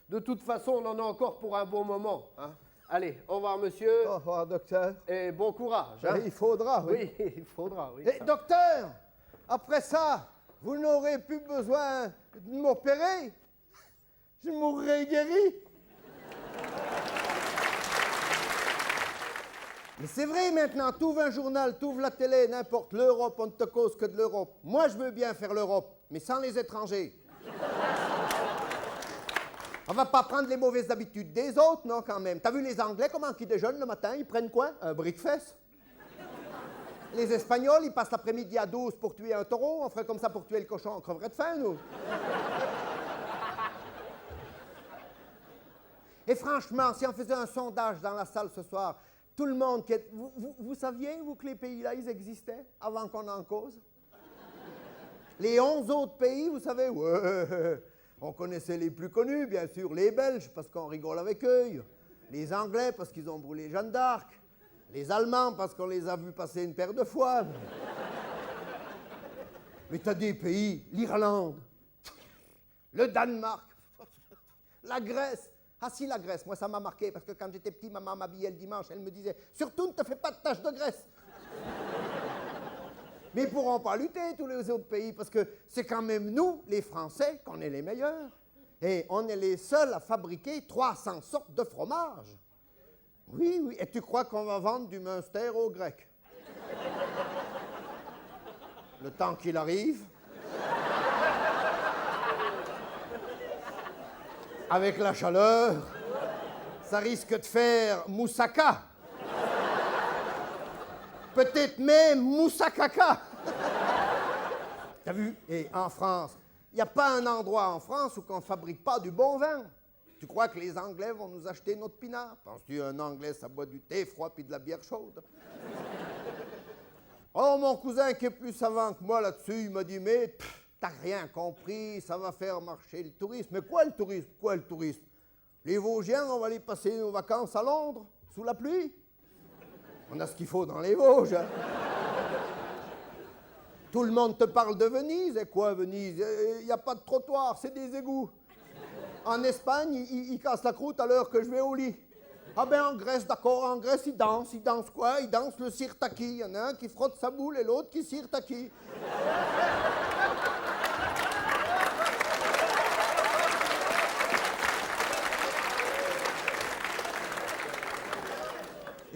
de toute façon, on en a encore pour un bon moment. Hein. Allez, au revoir, monsieur. Au revoir, docteur. Et bon courage. Hein. Il faudra, oui. Oui, il faudra, oui. Et docteur, après ça, vous n'aurez plus besoin de m'opérer. Je mourrai guéri. Mais c'est vrai maintenant, t'ouvres un journal, t'ouvres la télé, n'importe, l'Europe, on ne te cause que de l'Europe. Moi, je veux bien faire l'Europe, mais sans les étrangers. On va pas prendre les mauvaises habitudes des autres, non, quand même. T'as vu les Anglais, comment ils déjeunent le matin? Ils prennent quoi? Un brick-fesse. Les Espagnols, ils passent l'après-midi à 12 pour tuer un taureau. On ferait comme ça pour tuer le cochon, on creverait de faim, nous. Et franchement, si on faisait un sondage dans la salle ce soir, tout le monde qui est... Vous saviez, vous, que les pays-là, ils existaient avant qu'on en cause? Les 11 autres pays, vous savez, ouais, on connaissait les plus connus, bien sûr, les Belges, parce qu'on rigole avec eux, les Anglais, parce qu'ils ont brûlé Jeanne d'Arc, les Allemands, parce qu'on les a vus passer une paire de fois. Mais t'as des pays, l'Irlande, le Danemark, la Grèce. Ah si, la Grèce, moi ça m'a marqué, parce que quand j'étais petit, maman m'habillait le dimanche, elle me disait « Surtout ne te fais pas de taches de graisse !» Mais ils ne pourront pas lutter, tous les autres pays, parce que c'est quand même nous, les Français, qu'on est les meilleurs. Et on est les seuls à fabriquer 300 sortes de fromages. Oui, oui, et tu crois qu'on va vendre du Munster aux Grecs? Le temps qu'il arrive... Avec la chaleur, ça risque de faire moussaka. Peut-être même moussakaka. T'as vu? Et en France, il n'y a pas un endroit en France où on ne fabrique pas du bon vin. Tu crois que les Anglais vont nous acheter notre pinard? Penses-tu un Anglais, ça boit du thé froid puis de la bière chaude? Oh, mon cousin qui est plus savant que moi là-dessus, il m'a dit, mais... T'as rien compris, ça va faire marcher le tourisme. Mais quoi le tourisme? Quoi le tourisme? Les Vosgiens, on va aller passer nos vacances à Londres, sous la pluie. On a ce qu'il faut dans les Vosges. Hein? Tout le monde te parle de Venise. Et quoi, Venise? Il n'y a pas de trottoir, c'est des égouts. En Espagne, ils cassent la croûte à l'heure que je vais au lit. Ah ben en Grèce, d'accord, en Grèce, ils dansent. Ils dansent quoi? Ils dansent le sirtaki. Il y en a un qui frotte sa boule et l'autre qui sirtaki.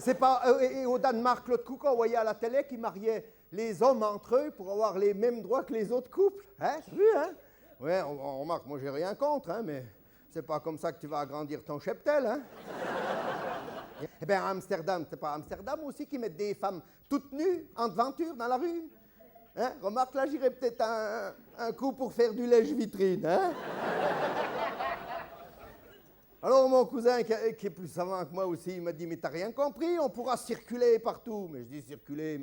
C'est pas... et au Danemark, Claude Coucon, vous voyez à la télé, qui mariait les hommes entre eux pour avoir les mêmes droits que les autres couples. Hein? T'as vu, hein? Ouais, on remarque, moi j'ai rien contre, hein, mais c'est pas comme ça que tu vas agrandir ton cheptel, hein? Eh bien, à Amsterdam, c'est pas à Amsterdam aussi qui mettent des femmes toutes nues en devanture dans la rue? Hein? Remarque, là, j'irais peut-être un coup pour faire du lèche-vitrine, hein? Alors, mon cousin, qui est plus savant que moi aussi, il m'a dit, mais t'as rien compris, on pourra circuler partout. Mais je dis, circuler,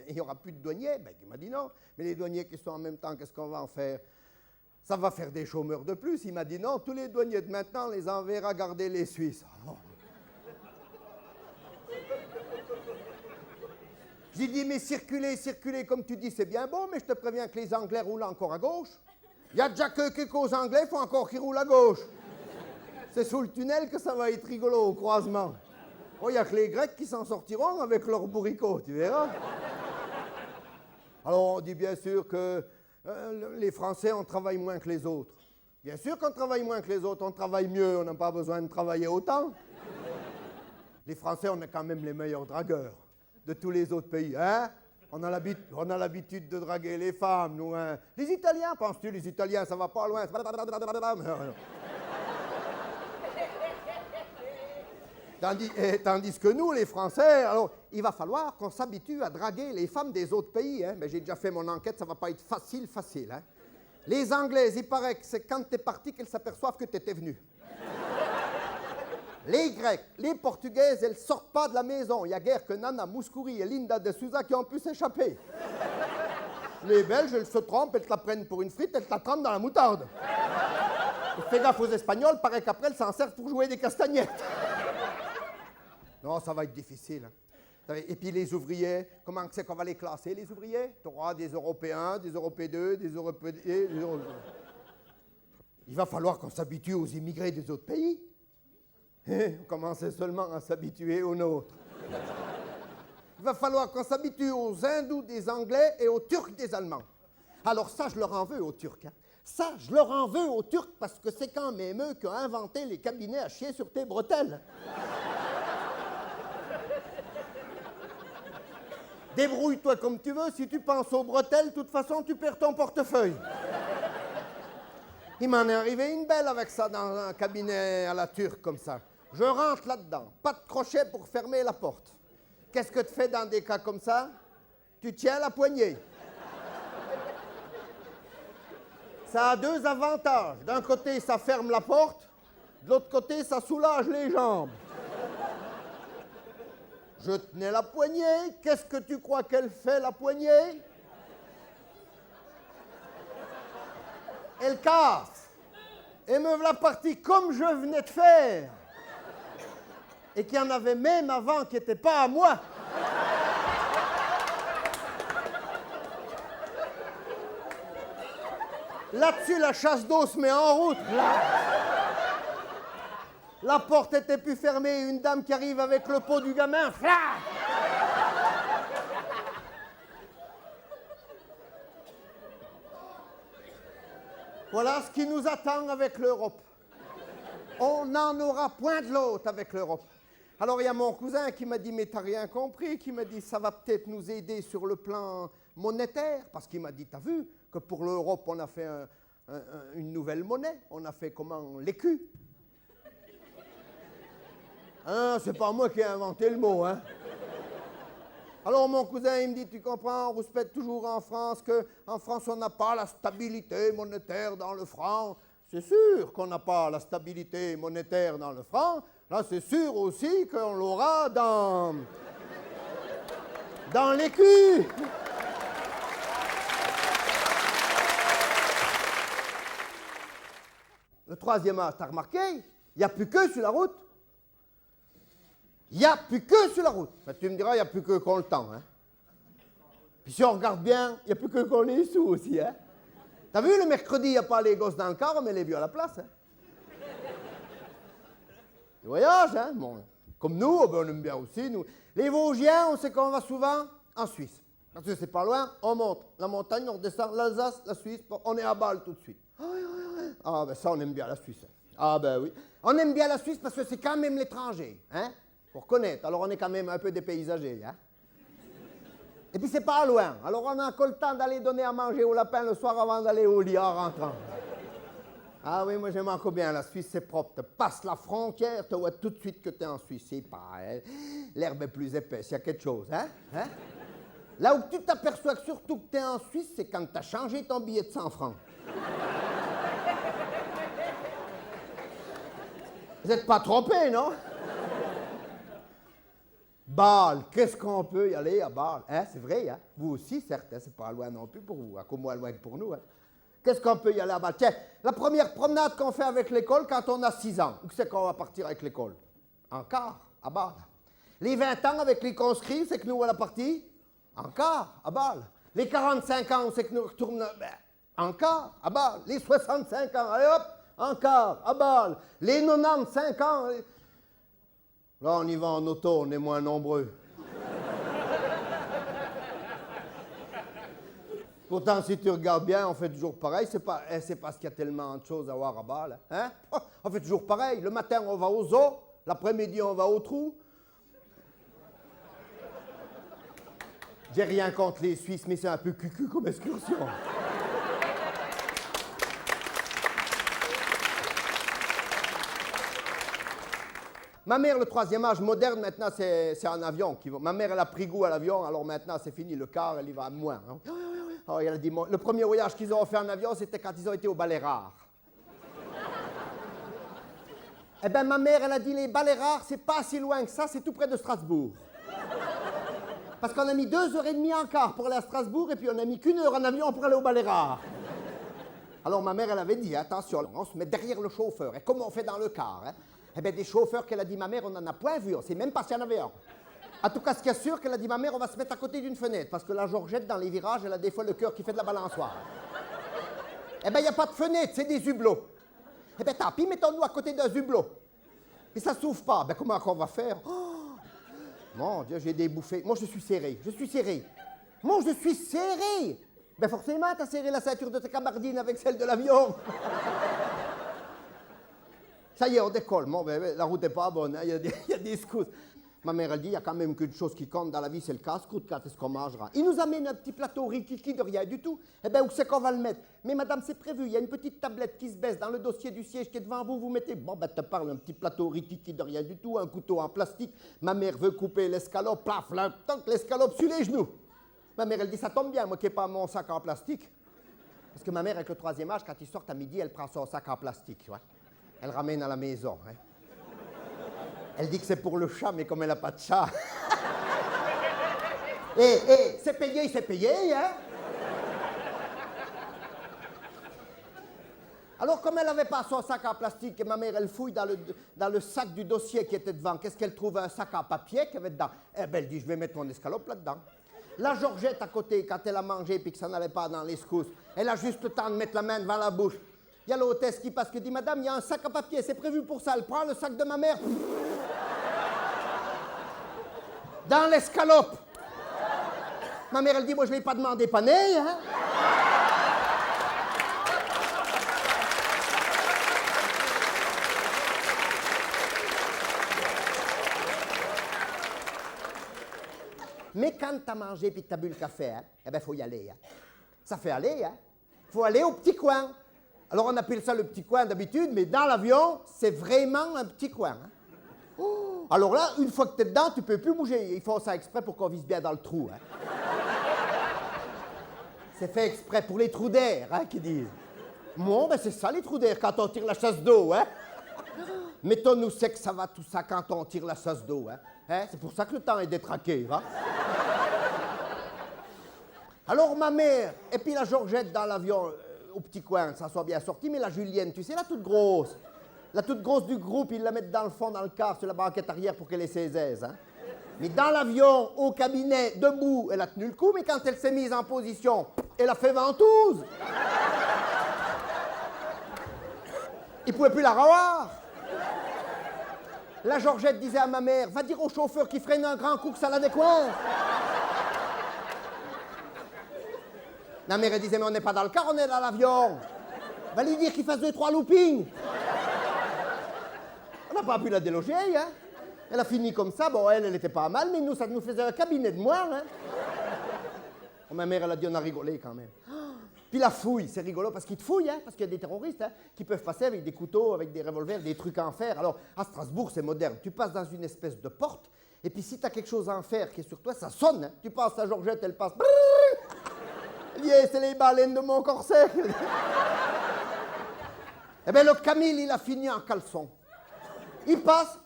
il n'y aura plus de douaniers. Ben, il m'a dit non, mais les douaniers qui sont en même temps, qu'est-ce qu'on va en faire? Ça va faire des chômeurs de plus. Il m'a dit, non, tous les douaniers de maintenant, on les enverra garder les Suisses. Oh. J'ai dit, mais circuler, comme tu dis, c'est bien bon, mais je te préviens que les Anglais roulent encore à gauche. Il y a déjà qu'aux Anglais, il faut encore qu'ils roulent à gauche. C'est sous le tunnel que ça va être rigolo au croisement. Oh, il n'y a que les Grecs qui s'en sortiront avec leurs bourricots, tu verras. Alors, on dit bien sûr que les Français, on travaille moins que les autres. Bien sûr qu'on travaille moins que les autres, on travaille mieux, on n'a pas besoin de travailler autant. Les Français, on est quand même les meilleurs dragueurs de tous les autres pays, hein? On a l'habitude de draguer les femmes, nous, hein? Les Italiens, penses-tu, les Italiens, ça va pas loin. Tandis que nous, les Français, alors, il va falloir qu'on s'habitue à draguer les femmes des autres pays, hein? Mais j'ai déjà fait mon enquête, ça va pas être facile, hein? Les Anglaises, il paraît que c'est quand t'es parti qu'elles s'aperçoivent que t'étais venu. Les Grecs, les Portugaises, elles sortent pas de la maison. Il n'y a guère que Nana Mouskouri et Linda de Souza qui ont pu s'échapper. Les Belges, elles se trompent, elles te la prennent pour une frite, elles te la trempent dans la moutarde. Et fais gaffe aux Espagnols, paraît qu'après, elles s'en servent pour jouer des castagnettes. Non, ça va être difficile. Hein. Et puis les ouvriers, comment c'est qu'on va les classer, les ouvriers? Tu auras des Européens, des Européens 2, des Européens... Il va falloir qu'on s'habitue aux immigrés des autres pays. On commençait seulement à s'habituer aux nôtres. Il va falloir qu'on s'habitue aux hindous des Anglais et aux Turcs des Allemands. Alors ça, je leur en veux aux Turcs. Hein. Ça, je leur en veux aux Turcs parce que c'est quand même eux qui ont inventé les cabinets à chier sur tes bretelles. Débrouille-toi comme tu veux, si tu penses aux bretelles, de toute façon, tu perds ton portefeuille. Il m'en est arrivé une belle avec ça dans un cabinet à la turque comme ça. Je rentre là-dedans, pas de crochet pour fermer la porte. Qu'est-ce que tu fais dans des cas comme ça? Tu tiens la poignée. Ça a deux avantages. D'un côté, ça ferme la porte. De l'autre côté, ça soulage les jambes. Je tenais la poignée. Qu'est-ce que tu crois qu'elle fait, la poignée? Elle casse. Et me voilà partie comme je venais de faire. Et qu'il y en avait même avant qui n'étaient pas à moi. Là-dessus, la chasse d'eau se met en route. Là. La porte était plus fermée. Une dame qui arrive avec le pot du gamin. Fla! Voilà ce qui nous attend avec l'Europe. On n'en aura point de l'autre avec l'Europe. Alors il y a mon cousin qui m'a dit, mais t'as rien compris, qui m'a dit, ça va peut-être nous aider sur le plan monétaire, parce qu'il m'a dit, t'as vu que pour l'Europe, on a fait une nouvelle monnaie, on a fait comment? L'écu. Hein, c'est pas moi qui ai inventé le mot, hein. Alors mon cousin, il me dit, tu comprends, on respecte toujours en France qu'en France, on n'a pas la stabilité monétaire dans le franc. C'est sûr qu'on n'a pas la stabilité monétaire dans le franc. Là, c'est sûr aussi qu'on l'aura dans l'écu. Le troisième âge, t'as remarqué, il n'y a plus que sur la route. Il n'y a plus que sur la route. Mais tu me diras, il n'y a plus que qu'on le temps. Hein. Puis si on regarde bien, il n'y a plus que qu'on les sous aussi. Hein. T'as vu, le mercredi, il n'y a pas les gosses dans le car, on met les vieux à la place. Hein. Les voyages, hein. Bon, comme nous, on aime bien aussi. Nous. Les Vosgiens, on sait qu'on va souvent en Suisse. Parce que c'est pas loin, on monte la montagne, on redescend l'Alsace, la Suisse, on est à Bâle tout de suite. Ah ben ça, on aime bien la Suisse. Ah ben oui. On aime bien la Suisse parce que c'est quand même l'étranger. Hein. Faut reconnaître. Alors on est quand même un peu dépaysagés, hein. Et puis c'est pas loin. Alors on a encore le temps d'aller donner à manger au lapin le soir avant d'aller au lit en rentrant. Ah oui, moi j'aime encore bien, la Suisse c'est propre. Tu passes la frontière, tu vois tout de suite que tu es en Suisse. C'est pas, hein? L'herbe est plus épaisse, il y a quelque chose, hein? Là où tu t'aperçois que surtout que tu es en Suisse, c'est quand tu as changé ton billet de 100 francs. Vous n'êtes pas trompés, non? Bâle, qu'est-ce qu'on peut y aller à Bâle? Hein, c'est vrai, hein? Vous aussi, certes, hein? C'est pas loin non plus pour vous, hein? Comme moins loin que pour nous. Hein? Qu'est-ce qu'on peut y aller à Bâle? Tiens, la première promenade qu'on fait avec l'école quand on a 6 ans, où c'est qu'on va partir avec l'école? En car, à Bâle. Les 20 ans avec les conscrits, c'est que nous, on est partis en car, à Bâle. Les 45 ans, c'est que nous retournons en car, à Bâle. Les 65 ans, allez hop, en car, à Bâle. Les 95 ans... Là, on y va en auto, on est moins nombreux. Pourtant, si tu regardes bien, on fait toujours pareil. C'est parce qu'il y a tellement de choses à voir à Bâle. Hein? On fait toujours pareil. Le matin, on va au zoo. L'après-midi, on va au trou. J'ai rien contre les Suisses, mais c'est un peu cucu comme excursion. Ma mère, le 3e âge moderne, maintenant, c'est en avion. Ma mère, elle a pris goût à l'avion, alors maintenant, c'est fini. Le car, elle y va moins. Hein. Alors, elle a dit, le premier voyage qu'ils ont fait en avion, c'était quand ils ont été au Baléares. Eh bien, ma mère, elle a dit, les Baléares, c'est pas si loin que ça, c'est tout près de Strasbourg. Parce qu'on a mis 2h30 en car pour aller à Strasbourg, et puis on a mis qu'1 heure en avion pour aller au Baléares. Alors, ma mère, elle avait dit, attention, on se met derrière le chauffeur. Et comme on fait dans le car, hein? Eh bien, des chauffeurs qu'elle a dit, ma mère, on n'en a point vu, on ne sait même pas s'il y en avait un. En tout cas, ce qui est sûr, qu'elle a dit, ma mère, on va se mettre à côté d'une fenêtre, parce que la Georgette, dans les virages, elle a des fois le cœur qui fait de la balançoire. Eh bien, il n'y a pas de fenêtre, c'est des hublots. Eh bien, tant pis, mettons-nous à côté d'un hublot. Et ça ne s'ouvre pas. Ben, comment on va faire? Oh, mon Dieu, j'ai des bouffées. Moi, je suis serré. Moi, je suis serré. Ben, forcément, tu as serré la ceinture de ta gabardine avec celle de l'avion. Ça y est, on décolle. Bon, ben, la route n'est pas bonne, hein. Il y a des secousses. Ma mère, elle dit, il y a quand même qu'une chose qui compte dans la vie, c'est le casse-croûte, quand est-ce qu'on mangera. Il nous amène un petit plateau rikiki de rien du tout. Eh bien, où c'est qu'on va le mettre? Mais madame, c'est prévu, il y a une petite tablette qui se baisse dans le dossier du siège qui est devant vous, vous mettez... Bon, ben, te parle, un petit plateau rikiki de rien du tout, un couteau en plastique. Ma mère veut couper l'escalope, plaf, là, tant que l'escalope sur les genoux. Ma mère, elle dit, ça tombe bien, moi qui n'ai pas mon sac en plastique. Parce que ma mère, avec le 3e âge, quand ils sortent à midi, elle prend son sac en plastique, ouais. Elle ramène à la maison. Hein. Elle dit que c'est pour le chat, mais comme elle n'a pas de chat. C'est payé, hein? Alors, comme elle n'avait pas son sac en plastique, et ma mère, elle fouille dans le sac du dossier qui était devant, qu'est-ce qu'elle trouve? Un sac en papier qui avait dedans. Eh bien, elle dit, je vais mettre mon escalope là-dedans. La Georgette, à côté, quand elle a mangé et que ça n'allait pas dans les secousses, elle a juste le temps de mettre la main devant la bouche. Il y a l'hôtesse qui passe, qui dit, madame, il y a un sac à papier, c'est prévu pour ça. Elle prend le sac de ma mère. Dans l'escalope. Ma mère, elle dit, moi, je ne l'ai pas demandé pané, hein. Mais quand tu as mangé et que tu as bu le café, hein, eh bien, il faut y aller. Hein. Ça fait aller, hein. Il faut aller au petit coin. Alors, on appelle ça le petit coin d'habitude, mais dans l'avion, c'est vraiment un petit coin. Hein. Oh, alors là, une fois que tu es dedans, tu ne peux plus bouger. Ils font ça exprès pour qu'on vise bien dans le trou. Hein. C'est fait exprès pour les trous d'air, hein, qu'ils disent. Bon, ben c'est ça, les trous d'air, quand on tire la chasse d'eau. Hein. Mettons-nous, c'est que ça va tout ça quand on tire la chasse d'eau. Hein. Hein? C'est pour ça que le temps est détraqué. Hein. Alors, ma mère, et puis la Georgette dans l'avion... au petit coin, ça soit bien sorti, mais la Julienne, tu sais, la toute grosse du groupe, ils la mettent dans le fond, dans le car, sur la banquette arrière pour qu'elle ait ses aises. Hein. Mais dans l'avion, au cabinet, debout, elle a tenu le coup, mais quand elle s'est mise en position, elle a fait ventouse. Il ne pouvait plus la revoir. La Georgette disait à ma mère, va dire au chauffeur qu'il freine un grand coup que ça la décoince. La mère, elle disait, mais on n'est pas dans le car, on est dans l'avion. Va lui dire qu'il fasse 2-3 loopings. On n'a pas pu la déloger, hein. Elle a fini comme ça. Bon, elle était pas mal, mais nous, ça nous faisait un cabinet de moire. Hein. Bon, ma mère, elle a dit, on a rigolé quand même. Puis la fouille, c'est rigolo parce qu'ils te fouillent, hein, parce qu'il y a des terroristes hein, qui peuvent passer avec des couteaux, avec des revolvers, des trucs en fer. Alors, à Strasbourg, c'est moderne. Tu passes dans une espèce de porte, et puis si tu as quelque chose en fer qui est sur toi, ça sonne. Hein. Tu passes à Georgette, elle passe. Elle dit, hey, c'est les baleines de mon corset. Eh bien, le Camille, il a fini en caleçon. Il passe,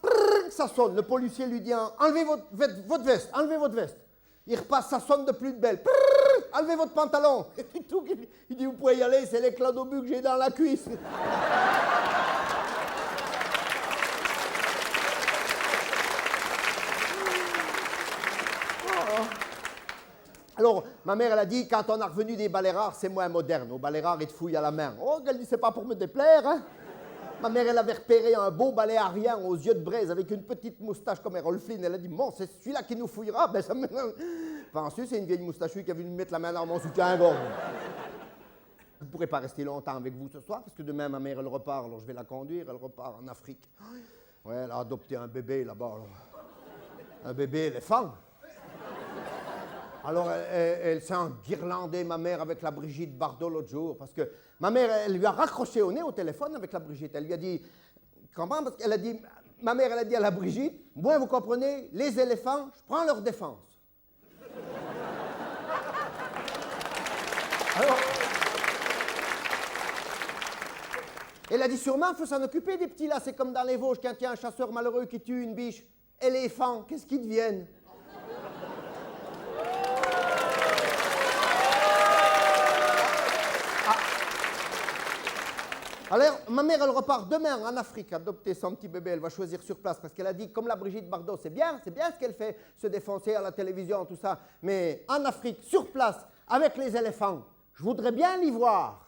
ça sonne. Le policier lui dit, enlevez votre veste, enlevez votre veste. Il repasse, ça sonne de plus de belle. Enlevez votre pantalon. Il dit, vous pouvez y aller, c'est l'éclat d'obus que j'ai dans la cuisse. Alors, ma mère, elle a dit, quand on a revenu des balais rares, c'est moins moderne. Au balais rares, ils te fouillent à la main. Oh, elle dit, c'est pas pour me déplaire, hein. Ma mère, elle avait repéré un beau balai arien aux yeux de braise avec une petite moustache comme Errol Flynn. Elle a dit, bon, c'est celui-là qui nous fouillera. Ben, ça me... Enfin, ensuite, c'est une vieille moustachue qui a voulu me mettre la main dans mon soutien-gorge. Je ne pourrai pas rester longtemps avec vous ce soir, parce que demain, ma mère, elle repart. Alors, je vais la conduire, elle repart en Afrique. Ouais, elle a adopté un bébé là-bas. Un bébé éléphant. Alors, elle s'est enguirlandée, ma mère, avec la Brigitte Bardot l'autre jour, parce que ma mère, elle lui a raccroché au nez au téléphone avec la Brigitte. Elle lui a dit, comment? Parce qu'elle a dit, ma mère, elle a dit à la Brigitte, moi, vous comprenez, les éléphants, je prends leur défense. Alors, elle a dit, sûrement, il faut s'en occuper des petits là, c'est comme dans les Vosges, quand il y a un chasseur malheureux qui tue une biche. Éléphant, qu'est-ce qu'ils deviennent? Alors, ma mère, elle repart demain en Afrique, adopter son petit bébé, elle va choisir sur place, parce qu'elle a dit, comme la Brigitte Bardot, c'est bien ce qu'elle fait, se défoncer à la télévision, tout ça, mais en Afrique, sur place, avec les éléphants, je voudrais bien l'y voir.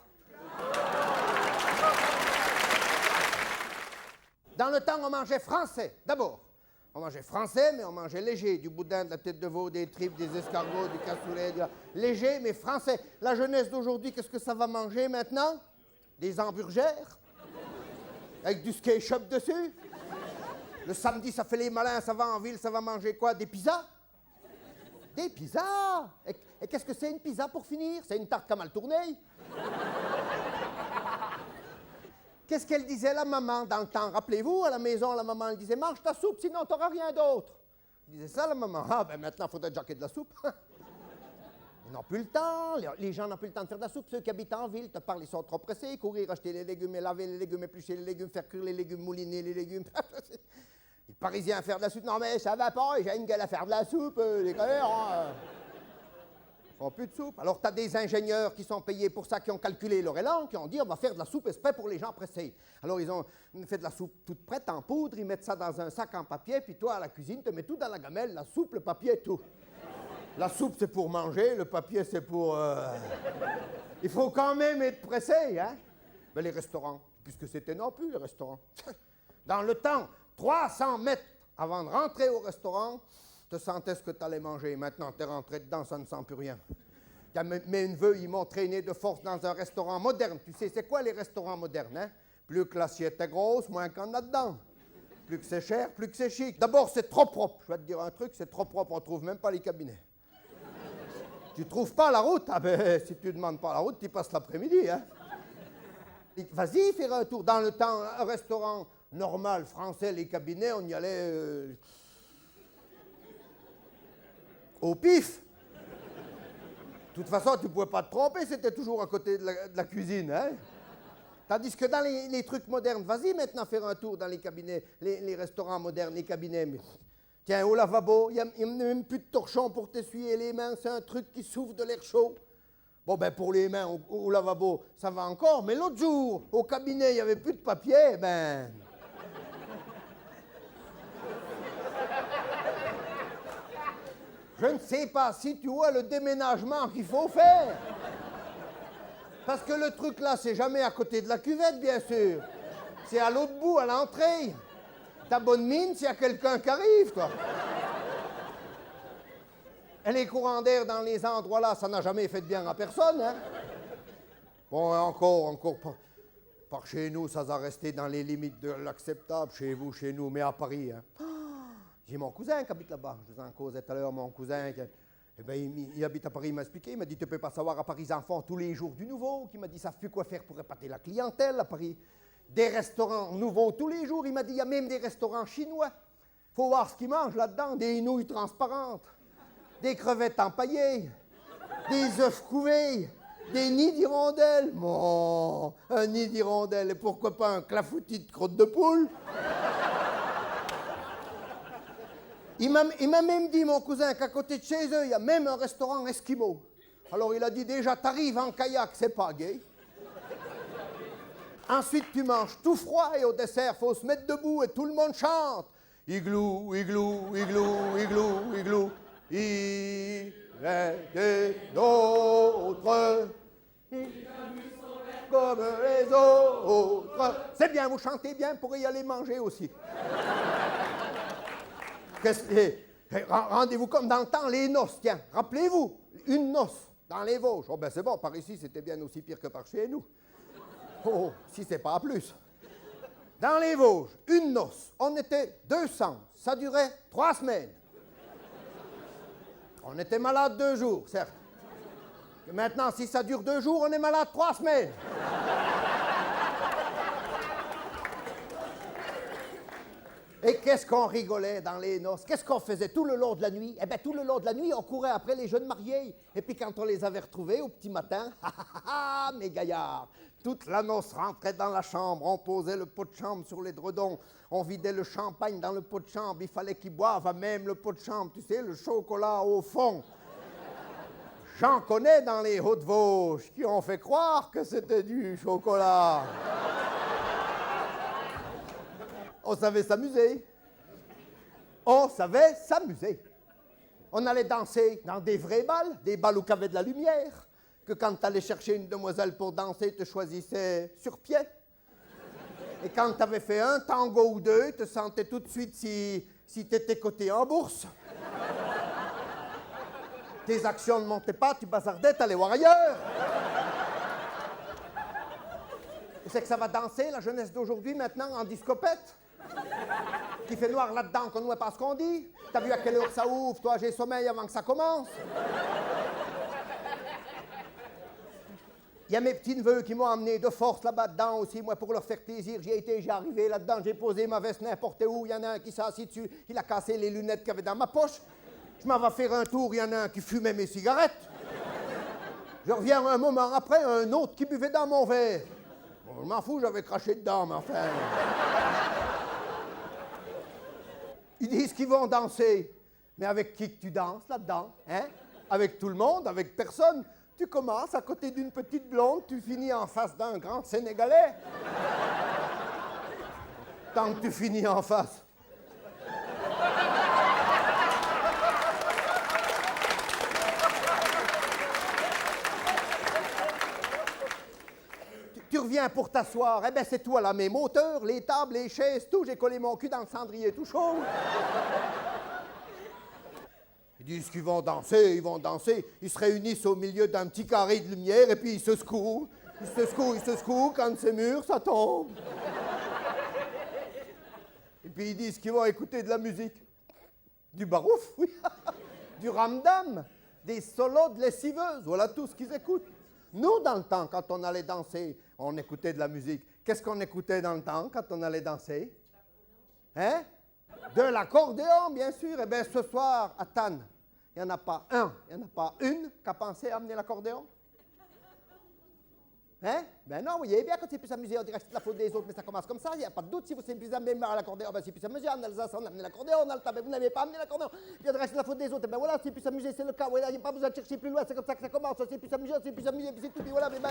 Dans le temps, on mangeait français, d'abord. On mangeait français, mais on mangeait léger, du boudin, de la tête de veau, des tripes, des escargots, du cassoulet, léger, mais français. La jeunesse d'aujourd'hui, qu'est-ce que ça va manger maintenant? Des hamburgers, avec du ketchup dessus. Le samedi, ça fait les malins, ça va en ville, ça va manger quoi? Des pizzas? Des pizzas! Et qu'est-ce que c'est une pizza pour finir? C'est une tarte à mal tournée. Qu'est-ce qu'elle disait la maman dans le temps? Rappelez-vous, à la maison, la maman, elle disait, mange ta soupe, sinon tu n'auras rien d'autre. Elle disait ça, la maman. Ah, ben maintenant, il faudrait déjà qu'il y ait de la soupe. Ils n'ont plus le temps, les gens n'ont plus le temps de faire de la soupe. Ceux qui habitent en ville te parlent, ils sont trop pressés, courir, acheter les légumes, et laver les légumes, éplucher les légumes, faire cuire les légumes, mouliner les légumes. Les Parisiens faire de la soupe, non mais ça va pas, j'ai une gueule à faire de la soupe, les gars, hein. Ils font plus de soupe. Alors tu as des ingénieurs qui sont payés pour ça, qui ont calculé leur élan, qui ont dit on va faire de la soupe exprès pour les gens pressés. Alors ils ont fait de la soupe toute prête en poudre, ils mettent ça dans un sac en papier, puis toi à la cuisine, tu mets tout dans la gamelle, la soupe, le papier, tout. La soupe, c'est pour manger, le papier, c'est pour... Il faut quand même être pressé, hein? Ben, les restaurants, puisque c'était non plus, les restaurants. Dans le temps, 300 mètres avant de rentrer au restaurant, tu sentais ce que tu allais manger. Maintenant, tu es rentré dedans, ça ne sent plus rien. Mes neveux, ils m'ont traîné de force dans un restaurant moderne. Tu sais, c'est quoi les restaurants modernes, hein? Plus que l'assiette est grosse, moins qu'on a dedans. Plus que c'est cher, plus que c'est chic. D'abord, c'est trop propre. Je vais te dire un truc, c'est trop propre, on ne trouve même pas les cabinets. Tu trouves pas la route? Ah ben, si tu demandes pas la route, tu passes l'après-midi, hein? Vas-y, faire un tour. Dans le temps, un restaurant normal, français, les cabinets, on y allait au pif. De toute façon, tu ne pouvais pas te tromper, c'était toujours à côté de la cuisine, hein? Tandis que dans les trucs modernes, vas-y maintenant faire un tour dans les cabinets, les restaurants modernes, les cabinets. Mais... Tiens, au lavabo, il n'y a même plus de torchon pour t'essuyer les mains, c'est un truc qui souffle de l'air chaud. Bon, ben pour les mains, au lavabo, ça va encore, mais l'autre jour, au cabinet, il n'y avait plus de papier, ben... Je ne sais pas si tu vois le déménagement qu'il faut faire. Parce que le truc là, c'est jamais à côté de la cuvette, bien sûr. C'est à l'autre bout, à l'entrée. T'as bonne mine s'il y a quelqu'un qui arrive, toi. Et les courants d'air dans les endroits là, ça n'a jamais fait de bien à personne, hein. Bon, encore par chez nous, ça va rester dans les limites de l'acceptable, chez vous, chez nous, mais à Paris, hein. J'ai mon cousin qui habite là-bas. Je vous en causais tout à l'heure, mon cousin. Eh ben, il habite à Paris, il m'a expliqué. Il m'a dit, tu ne peux pas savoir à Paris, enfants, tous les jours du nouveau. Qui m'a dit, ils ne savent plus quoi faire pour épater la clientèle à Paris. Des restaurants nouveaux tous les jours. Il m'a dit, il y a même des restaurants chinois. Il faut voir ce qu'ils mangent là-dedans. Des nouilles transparentes, des crevettes empaillées, des œufs couvés, des nids d'hirondelles. Bon, un nid d'hirondelles, et pourquoi pas un clafoutis de crotte de poule? Il m'a même dit, mon cousin, qu'à côté de chez eux, il y a même un restaurant esquimau. Alors il a dit, déjà, t'arrives en kayak, c'est pas gay. Ensuite, tu manges tout froid et au dessert, faut se mettre debout et tout le monde chante. Igloo, igloo, igloo, igloo, igloo. Il est des nôtres, comme les autres. C'est bien, vous chantez bien, pour y aller manger aussi. Rendez-vous comme dans le temps, les noces, tiens, rappelez-vous, une noce dans les Vosges. Oh ben c'est bon, par ici c'était bien aussi pire que par chez nous. Oh, si c'est pas plus. Dans les Vosges, une noce, on était 200, ça durait 3 semaines. On était malade 2 jours, certes. Et maintenant, si ça dure 2 jours, on est malade 3 semaines. Et qu'est-ce qu'on rigolait dans les noces? Qu'est-ce qu'on faisait tout le long de la nuit? Eh bien, tout le long de la nuit, on courait après les jeunes mariés. Et puis quand on les avait retrouvés au petit matin, mes gaillards, toute la noce rentrait dans la chambre, on posait le pot de chambre sur l'édredon, on vidait le champagne dans le pot de chambre, il fallait qu'ils boivent à même le pot de chambre, tu sais, le chocolat au fond. J'en connais dans les Hautes-Vosges qui ont fait croire que c'était du chocolat. On savait s'amuser. On savait s'amuser. On allait danser dans des vrais bals, des bals où il y avait de la lumière, que quand tu allais chercher une demoiselle pour danser, te choisissais sur pied. Et quand tu avais fait un tango ou deux, tu sentais tout de suite si tu étais coté en bourse. Tes actions ne montaient pas, tu bazardais, tu allais voir ailleurs. C'est que ça va danser, la jeunesse d'aujourd'hui, maintenant, en discopette. Qui fait noir là-dedans, qu'on ne voit pas ce qu'on dit. T'as vu à quelle heure ça ouvre? Toi, j'ai sommeil avant que ça commence. Il y a mes petits-neveux qui m'ont emmené de force là-bas dedans aussi, moi, pour leur faire plaisir. J'ai arrivé là-dedans, j'ai posé ma veste n'importe où. Il y en a un qui s'est assis dessus, il a cassé les lunettes qu'il y avait dans ma poche. Je m'en vais faire un tour, il y en a un qui fumait mes cigarettes. Je reviens un moment après, un autre qui buvait dans mon verre. Bon, je m'en fous, j'avais craché dedans, mais enfin... Ils disent qu'ils vont danser. Mais avec qui que tu danses là-dedans? Hein? Avec tout le monde? Avec personne? Tu commences à côté d'une petite blonde, tu finis en face d'un grand Sénégalais. Tant que tu finis en face. Tu reviens pour t'asseoir, eh bien c'est toi là, mes moteurs, les tables, les chaises, tout, j'ai collé mon cul dans le cendrier tout chaud. Ils disent qu'ils vont danser, ils se réunissent au milieu d'un petit carré de lumière et puis ils se secouent, quand c'est mûr, ça tombe. Et puis ils disent qu'ils vont écouter de la musique. Du barouf, oui, du ramdam, des solos de lessiveuses, voilà tout ce qu'ils écoutent. Nous, dans le temps, quand on allait danser, on écoutait de la musique. Qu'est-ce qu'on écoutait dans le temps, quand on allait danser? Hein? De l'accordéon, bien sûr. Eh bien, ce soir, à Tannes, il n'y en a pas un, il n'y en a pas une qui a pensé à amener l'accordéon? Hein? Ben non, vous voyez bien, quand c'est plus s'amuser, on dirait que c'est la faute des autres, mais ça commence comme ça, il n'y a pas de doute. Si vous savez plus amener à l'accordéon, ben c'est plus s'amuser. En Alsace, on a amené l'accordéon, on a le temps, mais vous n'avez pas amené l'accordéon. Puis on dirait que c'est la faute des autres. Ben voilà, c'est plus s'amuser, c'est le cas. Voilà, il n'y a pas besoin de chercher plus loin, c'est comme ça que ça commence. C'est plus s'amuser, puis c'est tout. Puis voilà, mais ben,